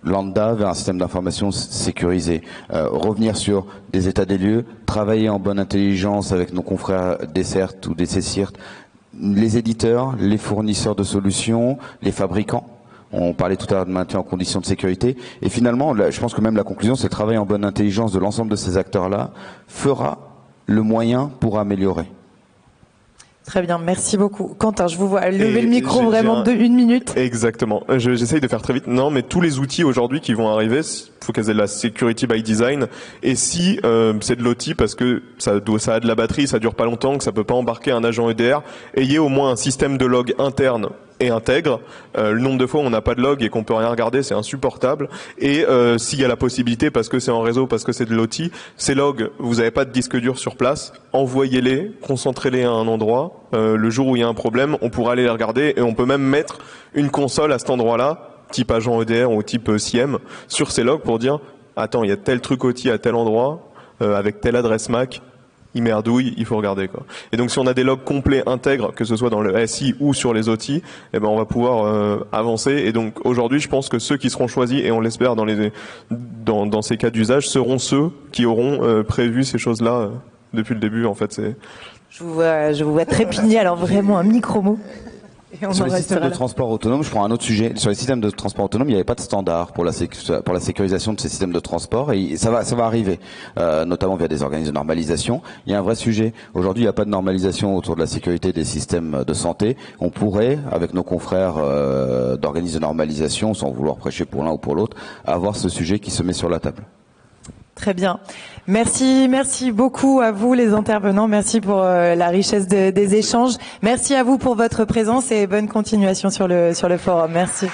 S3: lambda vers un système d'information sécurisé. Revenir sur des états des lieux, travailler en bonne intelligence avec nos confrères des CERT ou des CCIRT, les éditeurs, les fournisseurs de solutions, les fabricants. On parlait tout à l'heure de maintien en conditions de sécurité. Et finalement, je pense que même la conclusion, c'est travailler en bonne intelligence de l'ensemble de ces acteurs-là fera le moyen pour améliorer.
S1: Très bien, merci beaucoup. Quentin, je vous vois lever le micro vraiment de 1 minute.
S4: Exactement. J'essaye de faire très vite. Non, mais tous les outils aujourd'hui qui vont arriver, faut qu'elles aient la security by design. Et si c'est de l'OT parce que ça a de la batterie, ça dure pas longtemps, que ça peut pas embarquer un agent EDR, ayez au moins un système de log interne et intègre. Le nombre de fois où on n'a pas de log et qu'on peut rien regarder, c'est insupportable. Et s'il y a la possibilité, parce que c'est en réseau, parce que c'est de l'OT, ces logs, vous n'avez pas de disque dur sur place, envoyez-les, concentrez-les à un endroit. Le jour où il y a un problème, on pourra aller les regarder et on peut même mettre une console à cet endroit-là, type agent EDR ou type SIEM, sur ces logs pour dire « Attends, il y a tel truc OT à tel endroit, avec telle adresse MAC, il merdouille, il faut regarder. » quoi. Et donc si on a des logs complets intègres, que ce soit dans le SI ou sur les OT, eh ben on va pouvoir avancer. Et donc aujourd'hui, je pense que ceux qui seront choisis, et on l'espère dans ces cas d'usage, seront ceux qui auront prévu ces choses-là depuis le début. En fait,
S1: Je vous vois trépigner, alors vraiment un micro-mot.
S3: Sur les systèmes de transport autonome, je prends un autre sujet. Sur les systèmes de transport autonome, il n'y avait pas de standard pour la sécurisation de ces systèmes de transport, et ça va arriver, notamment via des organismes de normalisation. Il y a un vrai sujet. Aujourd'hui, il n'y a pas de normalisation autour de la sécurité des systèmes de santé. On pourrait, avec nos confrères d'organismes de normalisation, sans vouloir prêcher pour l'un ou pour l'autre, avoir ce sujet qui se met sur la table.
S1: Très bien. Merci beaucoup à vous les intervenants. Merci pour la richesse des échanges. Merci à vous pour votre présence et bonne continuation sur le forum. Merci.